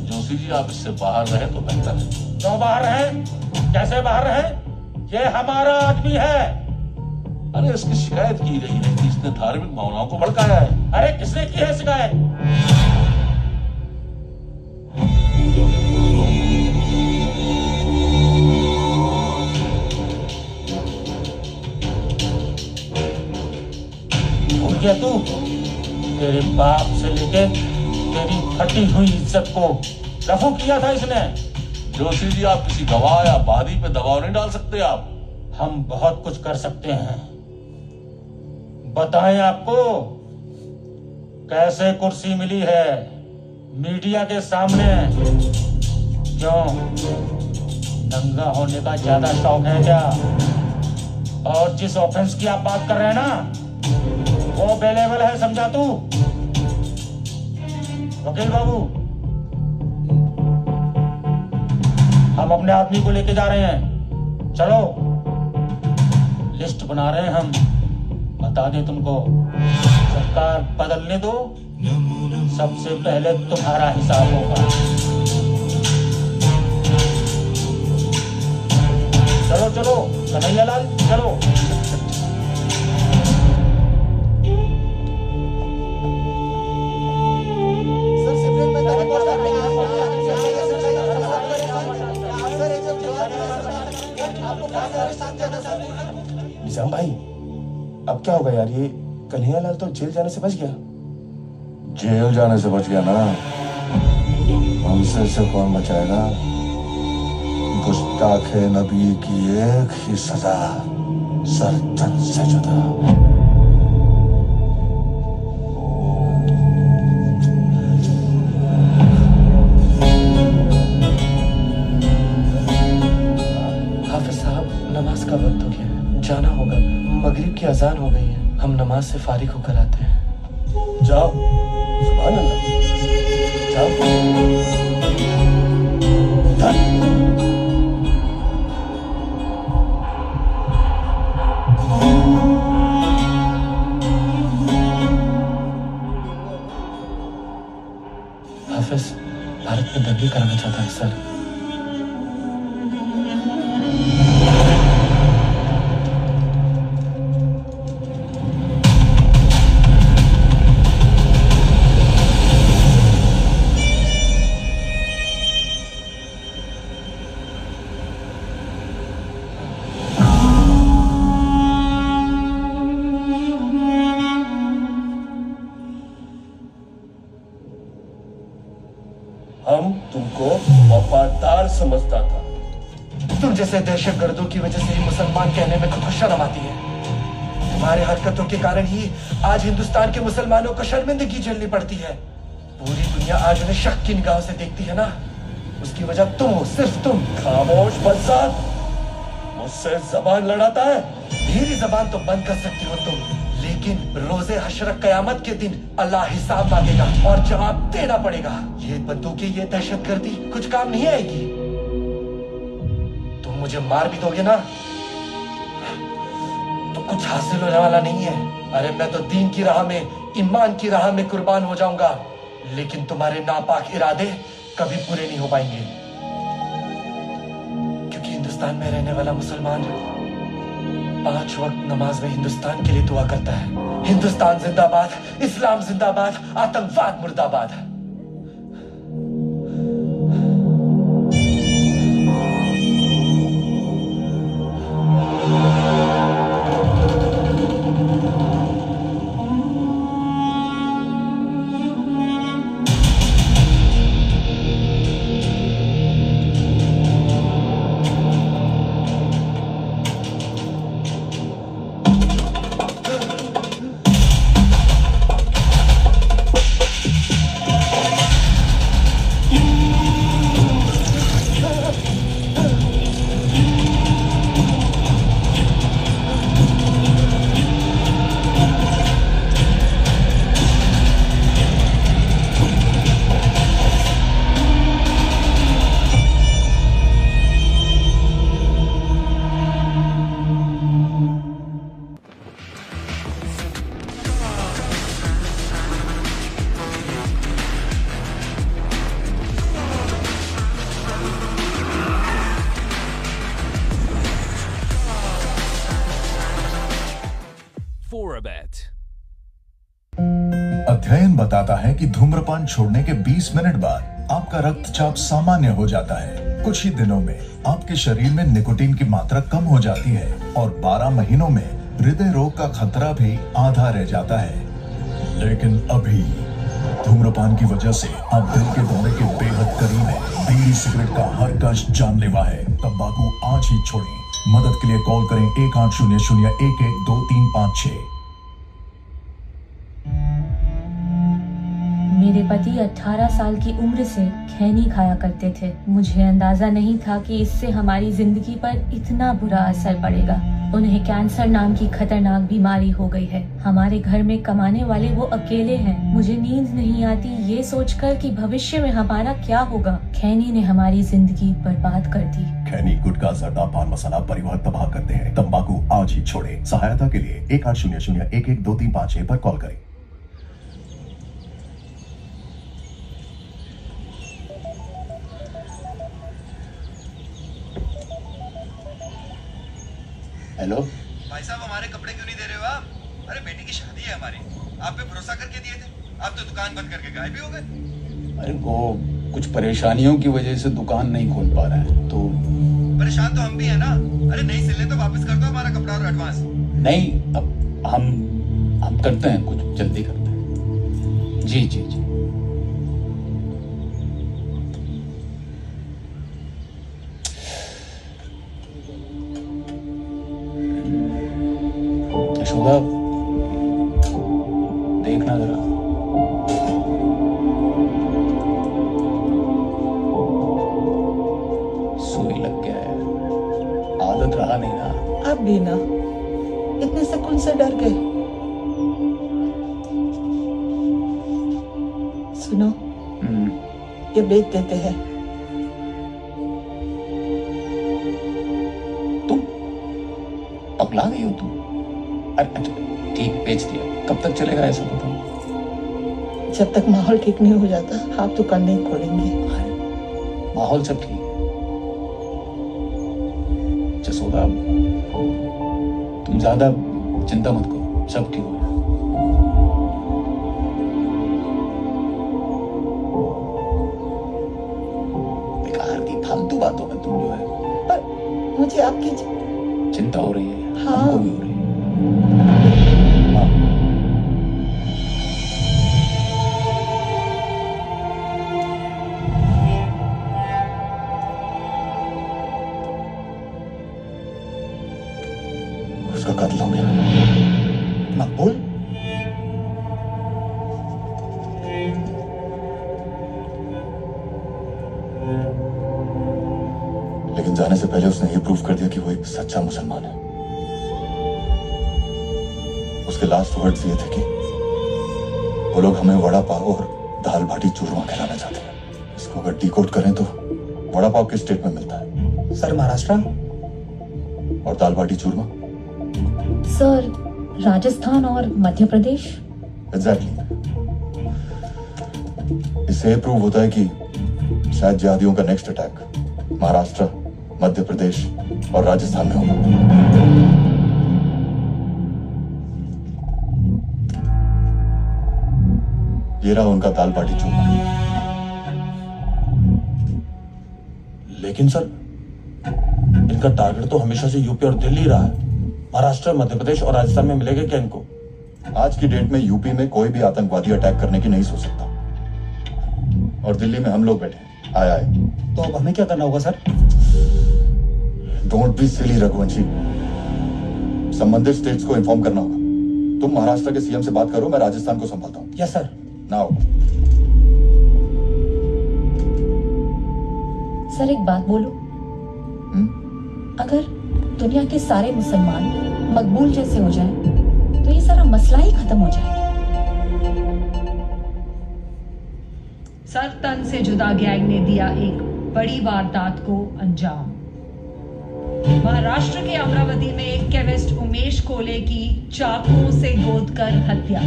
जोशी जी, आप इससे बाहर रहे तो बेहतर है। क्यों बाहर रहे? कैसे बाहर रहे? ये हमारा आदमी है। अरे इसकी शिकायत की गई है कि इसने धार्मिक भावनाओं को भड़काया है। अरे किसने की है शिकायत? भूल गया तू? तेरे बाप से लेके तेरी फटी हुई इज्जत को रफू किया था इसने। जोशी जी, आप किसी गवाह या वादी पे दबाव नहीं डाल सकते। आप हम बहुत कुछ कर सकते हैं। बताएं आपको कैसे कुर्सी मिली है मीडिया के सामने? क्यों, नंगा होने का ज्यादा शौक है क्या? और जिस ऑफेंस की आप बात कर रहे हैं ना, वो बेलेबल है, समझा तू? वकील बाबू, हम अपने आदमी को लेके जा रहे हैं। चलो, लिस्ट बना रहे हैं हम। बता दे तुमको, सरकार बदलने दो, सबसे पहले तुम्हारा हिसाब होगा। चलो चलो कन्हैया लाल, चलो। निजाम भाई, अब क्या होगा यार? ये कन्हैया लाल तो जेल जाने से बच गया। जेल जाने से बच गया ना, हमसे से कौन बचाएगा? गुस्ताखे नबी की एक ही सजा, सरतन से जुदा। हाफिज साहब, नमाज का वक्त हो गया है, जाना होगा। मगरिब की अजान हो गई है, हम नमाज से फारिग होकर आते हैं। जाओ। सुभान अल्लाह। जाओ। हाफिज, भारत ये दंगे कराना चाहता है सर। हम तुमको वफादार समझता था। तुम जैसे दहशतगर्दों की वजह से ही मुसलमान कहने में खुद को शर्म आती है। तुम्हारे हरकतों के कारण ही आज हिंदुस्तान के मुसलमानों को शर्मिंदगी झेलनी पड़ती है। पूरी दुनिया आज उन्हें शक की निगाह से देखती है ना, उसकी वजह तुम हो, सिर्फ तुम। खामोश बज़ार, मुझसे जबान लड़ाता है। मेरी जबान तो बंद कर सकती हो तुम, लेकिन रोजे हशर कयामत के दिन अल्लाह हिसाब मांगेगा और जवाब देना पड़ेगा। ये बंदूकें, ये दहशतगर्दी कुछ काम नहीं आएगी। तुम मुझे मार भी दोगे ना तो कुछ हासिल होने वाला नहीं है। अरे मैं तो दीन की राह में, ईमान की राह में कुर्बान हो जाऊंगा, लेकिन तुम्हारे नापाक इरादे कभी पूरे नहीं हो पाएंगे, क्योंकि हिंदुस्तान में रहने वाला मुसलमान 5 वक्त नमाज में हिंदुस्तान के लिए दुआ करता है। हिंदुस्तान जिंदाबाद, इस्लाम जिंदाबाद, आतंकवाद मुर्दाबाद। अध्ययन बताता है कि धूम्रपान छोड़ने के 20 मिनट बाद आपका रक्तचाप सामान्य हो जाता है। कुछ ही दिनों में आपके शरीर में निकोटीन की मात्रा कम हो जाती है और 12 महीनों में हृदय रोग का खतरा भी आधा रह जाता है। लेकिन अभी धूम्रपान की वजह से आप दिल के दौरे के बेहद करीब है। बीड़ी सिगरेट का हर कष्ट जानलेवा है। तंबाकू आज ही छोड़ें। मदद के लिए कॉल करें 1800-112356। मेरे पति 18 साल की उम्र से खैनी खाया करते थे। मुझे अंदाजा नहीं था कि इससे हमारी जिंदगी पर इतना बुरा असर पड़ेगा। उन्हें कैंसर नाम की खतरनाक बीमारी हो गई है। हमारे घर में कमाने वाले वो अकेले हैं। मुझे नींद नहीं आती ये सोचकर कि भविष्य में हमारा क्या होगा। खैनी ने हमारी जिंदगी बर्बाद कर दी। खैनी, गुटखा, जर्दा, पान मसाला परिवार तबाह करते हैं। तंबाकू आज ही छोड़ें। सहायता के लिए 1800-112356 पर कॉल करें। हेलो भाई साहब, हमारे कपड़े क्यों नहीं दे रहे हो आप? अरे बेटी की शादी है हमारी, आप पे भरोसा करके दिए थे, आप तो दुकान बंद करके गायब ही हो गए। अरे वो कुछ परेशानियों की वजह से दुकान नहीं खोल पा रहा है तो। परेशान तो हम भी है ना। अरे नहीं सिले तो वापस कर दो हमारा कपड़ा और एडवांस। नहीं, अब हम करते हैं, कुछ जल्दी करते हैं। जी जी जी। यशोदा, देखना जरा। सुई लग गया है, आदत रहा नहीं ना। अब भी ना, इतने से कौन से डर गए? सुनो, ये बेच देते हैं। तुम पगला गई हो तुम? अच्छा ठीक, बेच दिया। कब तक चलेगा ऐसा बताओ? जब तक माहौल ठीक नहीं हो जाता आप दुकान नहीं खोलेंगे। माहौल सब ठीक है। जसोदा, तुम ज्यादा चिंता मत करो, सब ठीक हो जाएगा। बेकार की फालतू बातों में तुम जो है, पर मुझे आपकी चिंता हो रही है। हाँ। हमको भी हो रही है। उसका कत्ल हो गया। मकबूल, लेकिन जाने से पहले उसने ये प्रूव कर दिया कि वो एक सच्चा मुसलमान है। उसके लास्ट वर्ड्स ये थे कि वो लोग हमें वड़ा पाव और दाल बाटी चूरमा खिलाना चाहते हैं। इसको अगर डिकोड करें तो वड़ा पाव किस स्टेट में मिलता है? सर महाराष्ट्र। और दाल बाटी चूरमा? सर राजस्थान और मध्य प्रदेश। एग्जैक्टली। इससे ये प्रूव होता है कि शायद जिहादियों का नेक्स्ट अटैक महाराष्ट्र, मध्य प्रदेश और राजस्थान में होगा। ये रहा उनका दाल बाटी चूरमा। लेकिन सर, इनका टारगेट तो हमेशा से यूपी और दिल्ली रहा है। महाराष्ट्र, मध्य प्रदेश और राजस्थान में मिलेगा क्या इनको? आज की डेट में यूपी में कोई भी आतंकवादी अटैक करने की नहीं सोच सकता, और दिल्ली में हम लोग बैठे आए। तो अब हमें क्या करना होगा sir? Don't be silly Raghuvanshi. संबंधित स्टेट्स को इन्फॉर्म करना होगा। तुम महाराष्ट्र के सीएम से बात करो, मैं राजस्थान को संभालता हूँ। Yes sir. नाउ सर एक बात बोलूं? अगर दुनिया के सारे मुसलमान मकबूल जैसे हो जाएं, तो ये सारा मसला ही खत्म हो जाएगा। सर तन से जुदा गैंग ने दिया एक बड़ी वारदात को अंजाम। महाराष्ट्र के अमरावती में एक केमिस्ट उमेश कोले की चाकुओं से गोदकर हत्या।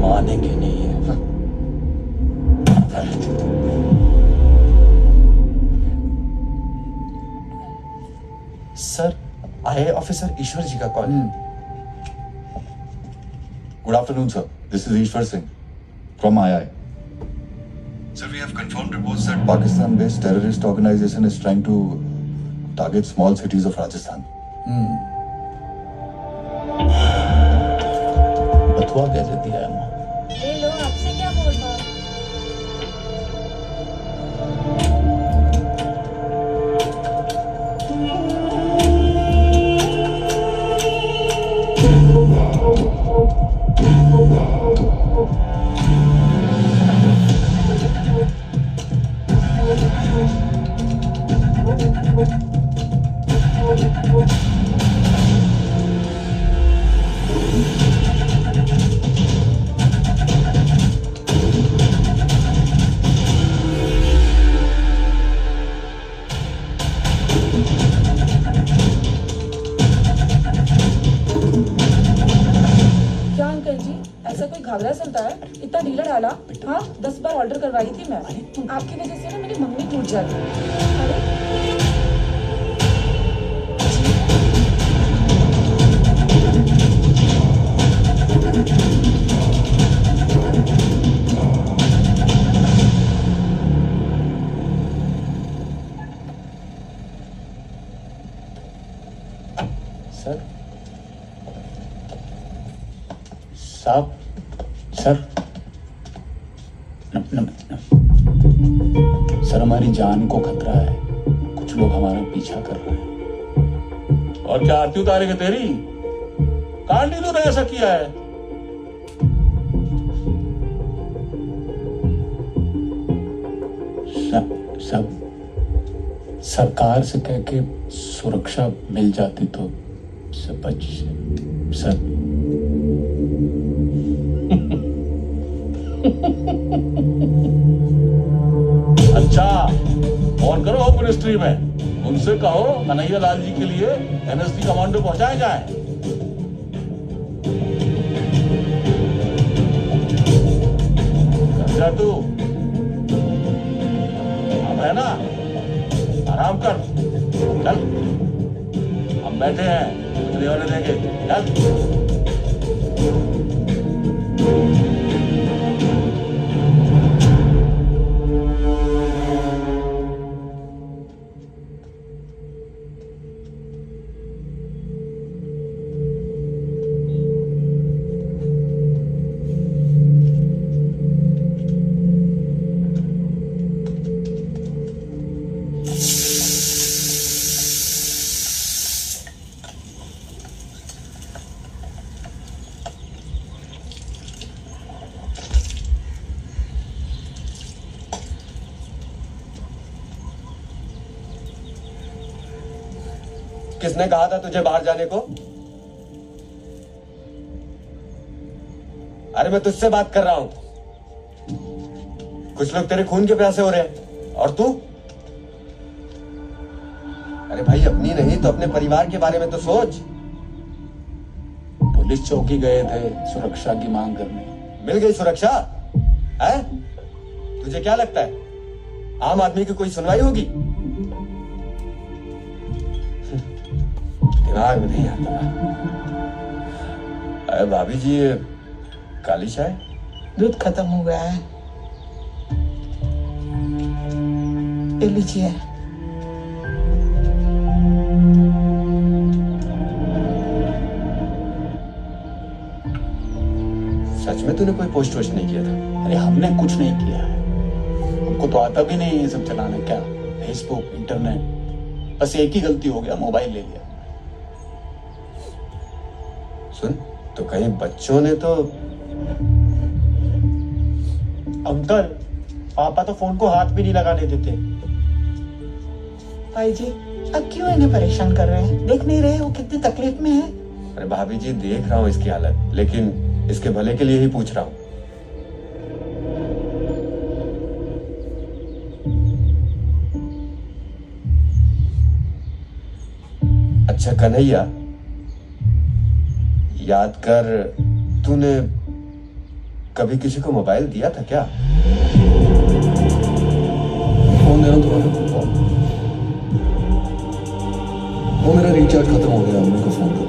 मानेंगे नहीं है। सर, आईए ऑफिसर ईश्वर जी का call. Good afternoon sir, this is Ishwar Singh from II. Sir, we have confirmed reports that Pakistan-based terrorist organization is trying to target small cities of Rajasthan. बथुआ कैसे दिया है? ले लो, आपसे क्या बोलना। क्या अंकल जी, ऐसा कोई घाघरा सिलता है? इतना ढीला डाला? हाँ, 10 बार ऑर्डर करवाई थी मैं। आपकी वजह से ना मेरी मंगनी टूट जाती। अरे सर, साहब, सर, सर हमारी जान को खतरा है। कुछ लोग हमारा पीछा कर रहे हैं। और क्या आरती उतारेगा तेरी? कांड ही तूने ऐसा किया है। सब सरकार से कह के सुरक्षा मिल जाती तो सब बच। सर अच्छा, फोन करो होम मिनिस्ट्री में, उनसे कहो कन्हैया लाल जी के लिए NSD कमांडो पहुंचाए जाए। इधर तू अब है ना, आराम कर, चल, हम बैठे हैं, कुछ नहीं होने देंगे, चल। किसने कहा था तुझे बाहर जाने को? अरे मैं तुझसे बात कर रहा हूं। कुछ लोग तेरे खून के प्यासे हो रहे हैं और तू? अरे भाई अपनी नहीं तो अपने परिवार के बारे में तो सोच। पुलिस चौकी गए थे सुरक्षा की मांग करने। मिल गई सुरक्षा? है? तुझे क्या लगता है आम आदमी की कोई सुनवाई होगी? दिमाग में नहीं आता। अरे भाभी जी काली चाय? दूध खत्म हो गया है, ले लीजिए। सच में तूने कोई पोस्ट वोस्ट नहीं किया था? अरे हमने कुछ नहीं किया है, हमको तो आता भी नहीं ये सब चलाना। क्या फेसबुक, इंटरनेट, बस एक ही गलती हो गया, मोबाइल ले लिया। सुन, तो कहीं बच्चों ने तो? अंकल, पापा तो फोन को हाथ भी नहीं लगाने देते। भाई जी अब क्यों इन्हें परेशान कर रहे हैं? देख नहीं रहे वो कितनी तकलीफ में है? अरे भाभी जी देख रहा हूं इसकी हालत, लेकिन इसके भले के लिए ही पूछ रहा हूं। अच्छा कन्हैया, याद कर, तूने कभी किसी को मोबाइल दिया था क्या? फोन दे रहा हूं तुम्हारा। वो मेरा रिचार्ज खत्म हो गया, मेरे को फोन दो।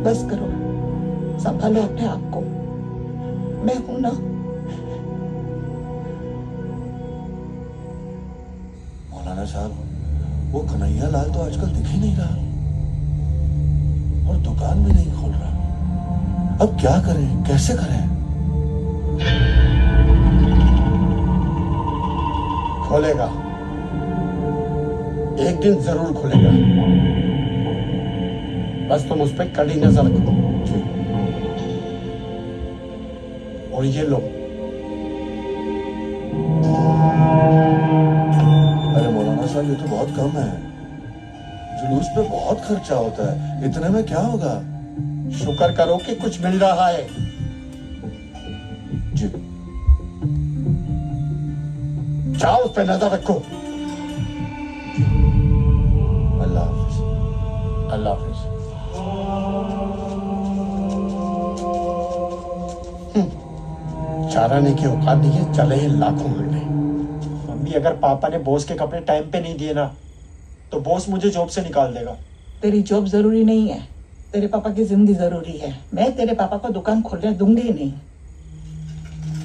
बस करो, संभालो अपने आप को, मैं हूं ना। मौलाना साहब, वो कन्हैया लाल तो आजकल दिख ही नहीं रहा और दुकान भी नहीं खोल रहा। अब क्या करें, कैसे करें? खोलेगा, एक दिन जरूर खुलेगा, बस तुम उस पर कड़ी नजर रखो। और ये लो, पैसा ये तो बहुत कम है। जुलूस पे बहुत खर्चा होता है, इतने में क्या होगा? शुक्र करो कि कुछ मिल रहा है। जी जाओ, उस पे नजर रखो। अल्लाह हाफिज। अल्लाह हाफिज। चाराने की औकात नहीं है, चले हैं लाखों मिलने। मम्मी, अगर पापा ने बॉस के कपड़े टाइम पे नहीं दिए ना तो बॉस मुझे जॉब से निकाल देगा। तेरी जॉब जरूरी नहीं है, तेरे पापा की जिंदगी जरूरी है। मैं तेरे पापा को दुकान खोलने दूंगी ही नहीं।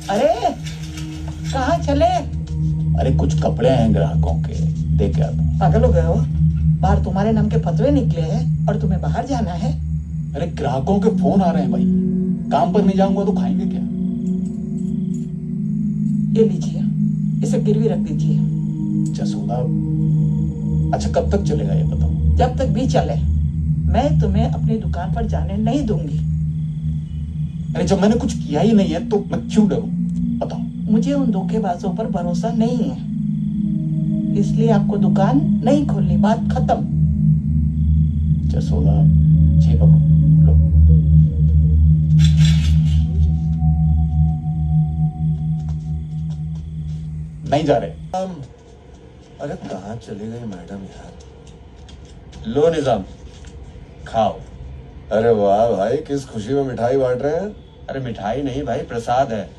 अरे कहाँ चले? अरे कुछ कपड़े हैं ग्राहकों के, दे के आता हूं। पागल हो गए हो? बाहर तुम्हारे नाम के फतवे निकले हैं और तुम्हें बाहर जाना है। अरे ग्राहकों के फोन आ रहे हैं भाई, काम पर नहीं जाऊंगा तो खाएंगे क्या? ये लीजिए, इसे गिरवी रख दीजिए। जसोदा, अच्छा कब तक चलेगा ये बताओ? जब तक भी चले। मैं तुम्हें अपनी दुकान पर जाने नहीं दूंगी। अरे जब मैंने कुछ किया ही नहीं है तो मैं क्यों डरूं? बताओ। मुझे उन धोखेबाजों पर भरोसा नहीं है, इसलिए आपको दुकान नहीं खोलनी, बात खत्म। जसोदा, जी बाबू, लो। नहीं जा रहे। अरे कहाँ चली गई मैडम यार? लो निजाम, खाओ। अरे वाह भाई, किस खुशी में मिठाई बांट रहे हैं? अरे मिठाई नहीं भाई, प्रसाद है।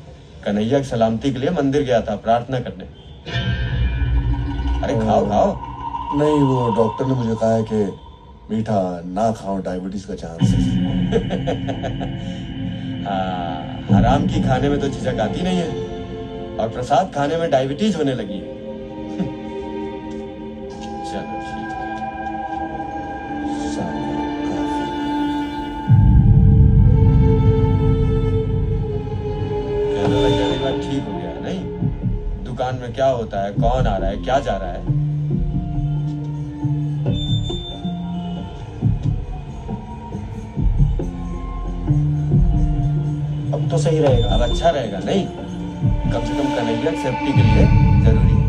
कन्हैया की सलामती के लिए मंदिर गया था प्रार्थना करने। अरे खाओ खाओ। नहीं, वो डॉक्टर ने मुझे कहा है कि मीठा ना खाओ, डायबिटीज का चांस है। हराम की खाने में तो झिझक आती नहीं है, और प्रसाद खाने में डायबिटीज होने लगी है। चलो ठीक हो गया नहीं? दुकान में क्या होता है, कौन आ रहा है, क्या जा रहा है? अब तो सही रहेगा। अब अच्छा रहेगा नहीं? कम से कम कन्हैया सेफ्टी के लिए जरूरी है।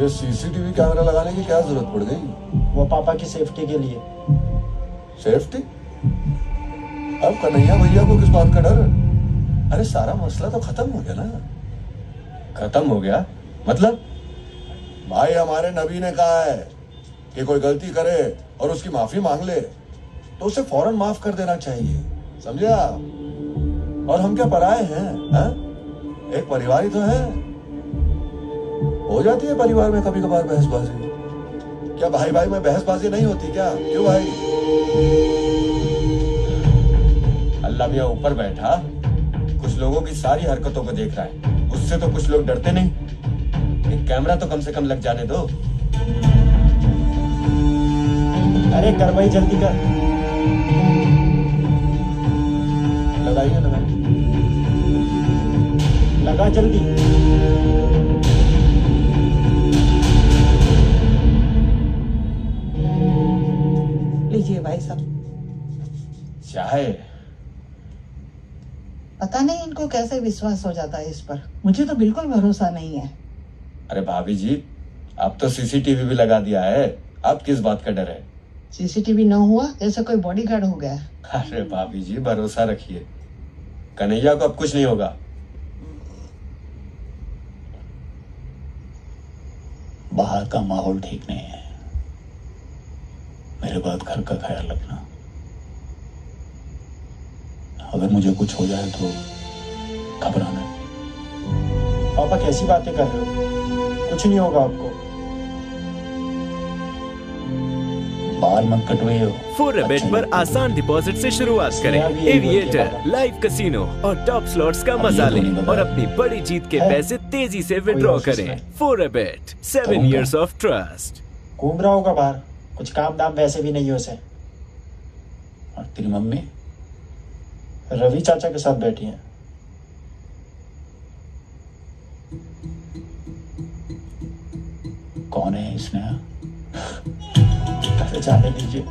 ये सीसीटीवी कैमरा लगाने की क्या जरूरत पड़ गई? वो पापा की सेफ्टी के लिए। सेफ्टी? अब कन्हैया भैया को किस बात का डर? अरे सारा मसला तो खत्म हो गया ना। खत्म हो गया मतलब? भाई हमारे नबी ने कहा है कि कोई गलती करे और उसकी माफी मांग ले तो उसे फौरन माफ कर देना चाहिए, समझा? और हम क्या पराए हैं, हा? एक परिवार ही तो है। हो जाती है परिवार में कभी कभार बहसबाजी। क्या भाई भाई में बहसबाजी नहीं होती क्या? क्यों भाई? अल्लाह मियां ऊपर बैठा कुछ लोगों की सारी हरकतों को देख रहा है, उससे तो कुछ लोग डरते नहीं। एक कैमरा तो कम से कम लग जाने दो। अरे कर भाई, जल्दी कर। लगाइए लगाइए, लगा जल्दी। लीजिए भाई साहब। चाहे पता नहीं इनको कैसे विश्वास हो जाता है इस पर, मुझे तो बिल्कुल भरोसा नहीं है। अरे भाभी जी, अब तो सीसीटीवी भी लगा दिया है, अब किस बात का डर है? सीसीटीवी न हुआ जैसे कोई बॉडीगार्ड हो गया। अरे भाभी जी, भरोसा रखिए, कन्हैया को अब कुछ नहीं होगा। बाहर का माहौल ठीक नहीं है, मेरे बाद घर का ख्याल रखना। अगर मुझे कुछ हो जाए तो घबराना। पापा कैसी बातें कर रहे हो? कुछ नहीं होगा आपको। बाल मत कटवाइए। फोरबेट पर आसान डिपॉजिट से शुरुआत करें। एविएटर, लाइव कैसीनो और टॉप स्लॉट्स का मजा लें और अपनी बड़ी जीत के पैसे तेजी से विड्रॉ करें। फोरबेट, 7 years of trust। घूम रहा होगा बाहर, कुछ काम दाम वैसे भी नहीं है उसे। और तेरी मम्मी? रवि चाचा के साथ बैठी हैं। कौन है इसने? अरे जाने दीजिए।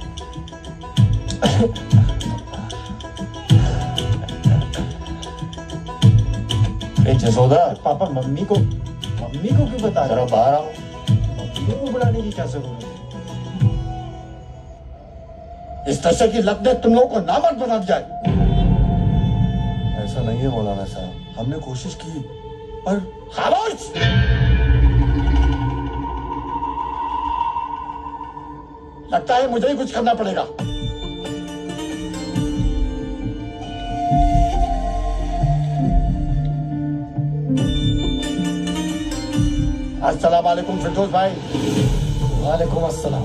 जसोदा, पापा मम्मी को क्यों बता रहे? जरा बाहर आओ। को बुलाने की क्या जरूरत है? इस नशे की लत ने तुम लोगों को नामर्द बना दिया है। ऐसा नहीं है मौलाना साहब, हमने कोशिश की पर। खामोश! लगता है मुझे ही कुछ करना पड़ेगा। अस्सलाम वालेकुम फिरदौस भाई। वालेकुम अस्सलाम।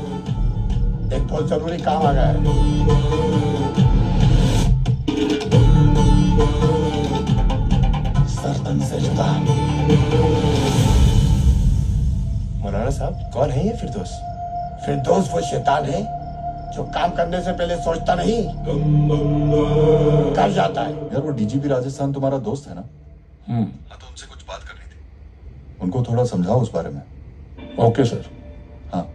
एक बहुत जरूरी काम आ गया है। सर्दन से जुदा। मौलाना साहब, कौन है ये फिरदौस? फिरदौस वो शैतान है जो काम करने से पहले सोचता नहीं, कर जाता है। यार वो डीजीपी राजस्थान तुम्हारा दोस्त है ना? हाँ, तो उनसे कुछ बात करनी थी, उनको थोड़ा समझाओ उस बारे में। Okay sir. हाँ,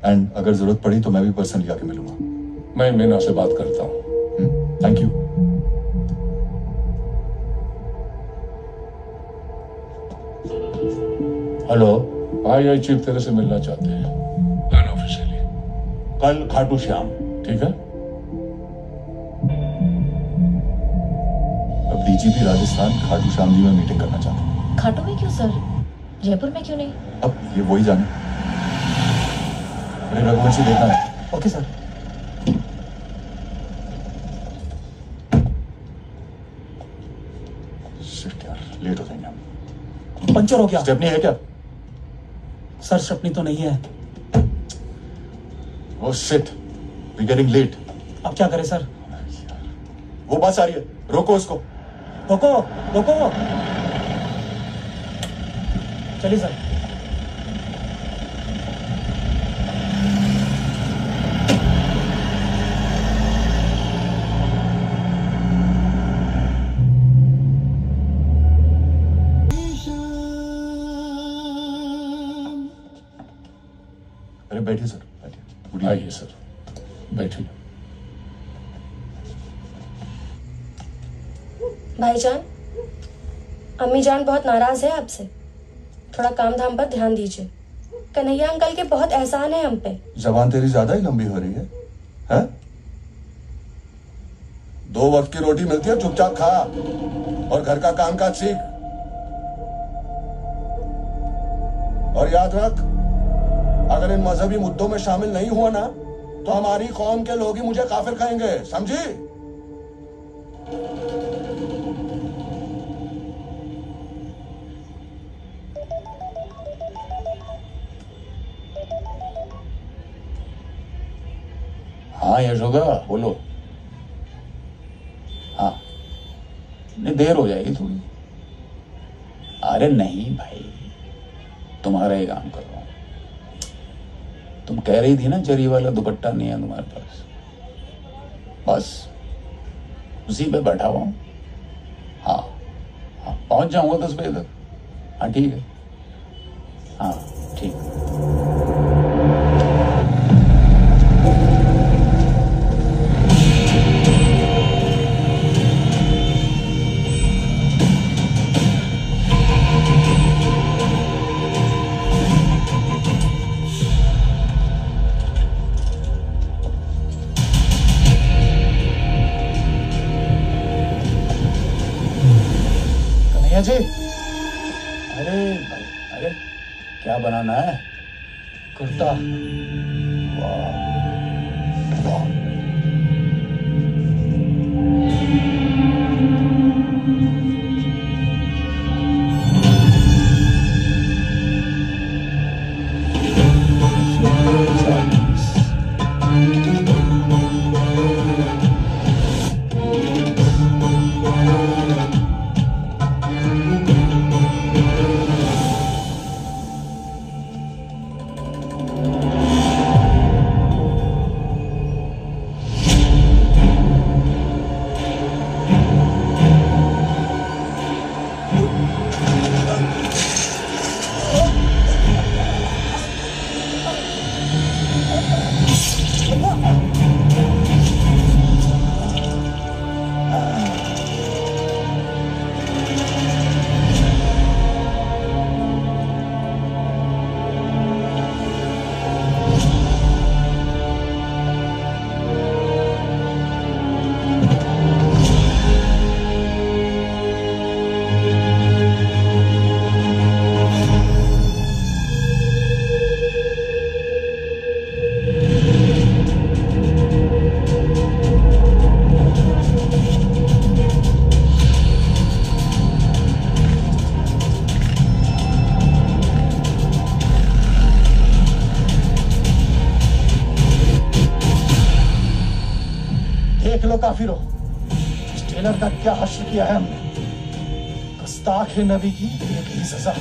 एंड अगर जरूरत पड़ी तो मैं भी पर्सनली आके मिलूंगा। मैं मीना से बात करता हूँ। Thank you. Hello, I chief तेरे से मिलना चाहते हैं अनऑफिशियली। कल खाटू श्याम, ठीक है? अब डीजीपी राजस्थान खाटू श्याम जी में मीटिंग करना चाहते हैं। खाटू में क्यों सर? जयपुर में क्यों नहीं? अब ये वही जाने। अरे रघुवंशी देखना है। Okay sir. शिट यार, लेट हो जाएंगे हम। पंचर हो गया। स्टेपनी है क्या? सर स्टेपनी तो नहीं है। Oh shit, we getting late. अब क्या करें सर? वो बस आ रही है, रोको उसको। रोको रोको। चलिए सर। अरे बैठिए सर, बैठिए। आइए सर, बैठिए। भाईजान, अम्मी जान बहुत नाराज है आपसे। थोड़ा काम धाम पर ध्यान दीजिए। कन्हैया अंकल के बहुत एहसान है हम पे। जबान तेरी ज्यादा ही लंबी हो रही है, हैं? 2 वक्त की रोटी मिलती है, चुपचाप खा और घर का कामकाज सीख। और याद रख, अगर इन मजहबी मुद्दों में शामिल नहीं हुआ ना तो हमारी कौम के लोग ही मुझे काफिर कहेंगे, समझी? हाँ यशोदा, बोलो। हाँ, नहीं देर हो जाएगी थोड़ी। अरे नहीं भाई, तुम्हारा ही काम कर रहा हूं। तुम कह रही थी ना जरी वाला दुपट्टा नहीं है तुम्हारे पास, बस उसी पे बैठा हुआ हूं। हाँ हाँ, पहुंच जाऊंगा 10 बजे तक। हाँ ठीक है, हाँ ठीक। जी। अरे भाई, अरे क्या बनाना है? कुर्ता। वाह। देख लो काफिरो, इस टेलर का क्या हश्र किया है हमने। गुस्ताख नबी की एक ही सजा,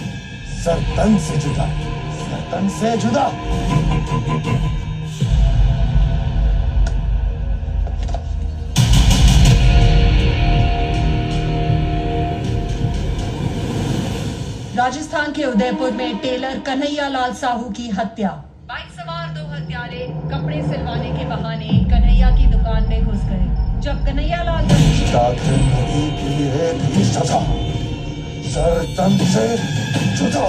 सरतन से जुदा, सरतन से जुदा। राजस्थान के उदयपुर में टेलर कन्हैया लाल साहू की हत्या। बाइक सवार 2 हत्यारे कपड़े सिलवाने के बहाने कन्हैया की दुकान में घुस गए। जब कन्हैया लाल नबी की एक ही सजा, सरतन से जुदा।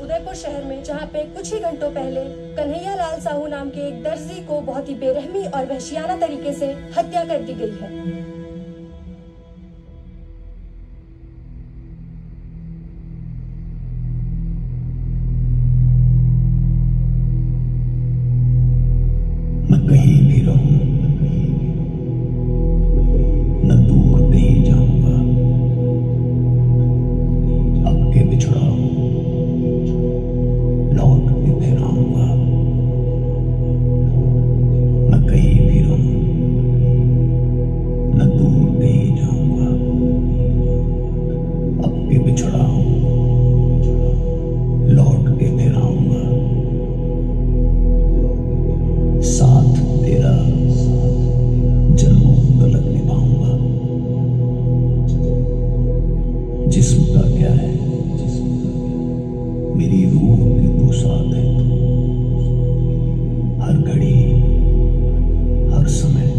उदयपुर शहर में, जहां पे कुछ ही घंटों पहले कन्हैया लाल साहू नाम के एक दर्जी को बहुत ही बेरहमी और वहशियाना तरीके से हत्या कर दी गई है। मैं कहीं भी रहूं, न दूर कहीं जाऊंगा, आपके बिछड़ा लौट के फिर आऊंगा। मैं कहीं भी रहूं, न दूर कहीं जाऊंगा, आपके बिछड़ा लौट के फिर आऊंगा। साथ तेरा जन्मों तलक निभाऊंगा। जिस्म का क्या है, मेरी रूह की तो साथ है तू। हर घड़ी, हर समय,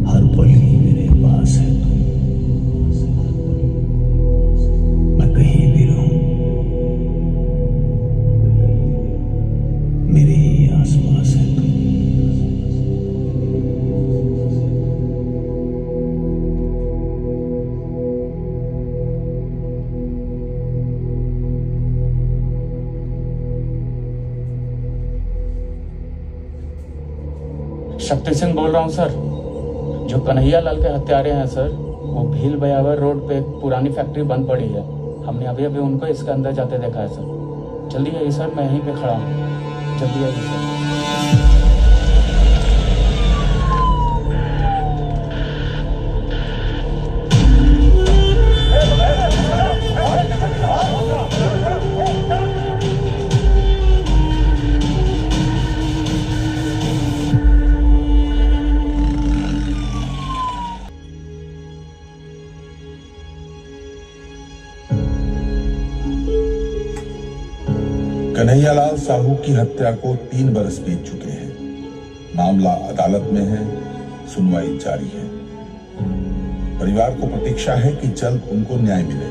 हर पल ही मेरे पास है तू। मैं कहीं भी रहूं, मेरे ही आसपास है तू। शक्ति सिंह बोल रहा हूँ सर। जो कन्हैया लाल के हत्यारे हैं सर, वो भील बयावर रोड पे एक पुरानी फैक्ट्री बंद पड़ी है। हमने अभी अभी उनको इसके अंदर जाते देखा है सर। जल्दी आइए सर, मैं यहीं पे खड़ा हूँ। जल्दी आइए सर। कन्हैयालाल साहू की हत्या को 3 बरस बीत चुके हैं। मामला अदालत में है, सुनवाई जारी है। परिवार को प्रतीक्षा है कि जल्द उनको न्याय मिले।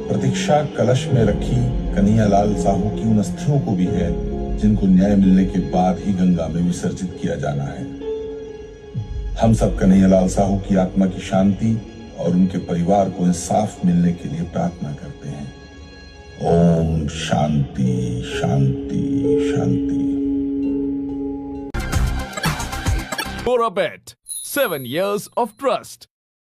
प्रतीक्षा कलश में रखी कन्हैयालाल साहू की उन अस्थियों को भी है जिनको न्याय मिलने के बाद ही गंगा में विसर्जित किया जाना है। हम सब कन्हैयालाल साहू की आत्मा की शांति और उनके परिवार को इंसाफ मिलने के लिए प्रार्थना करते हैं। ओम शांति शांति शांति। For a bet, 7 years of trust.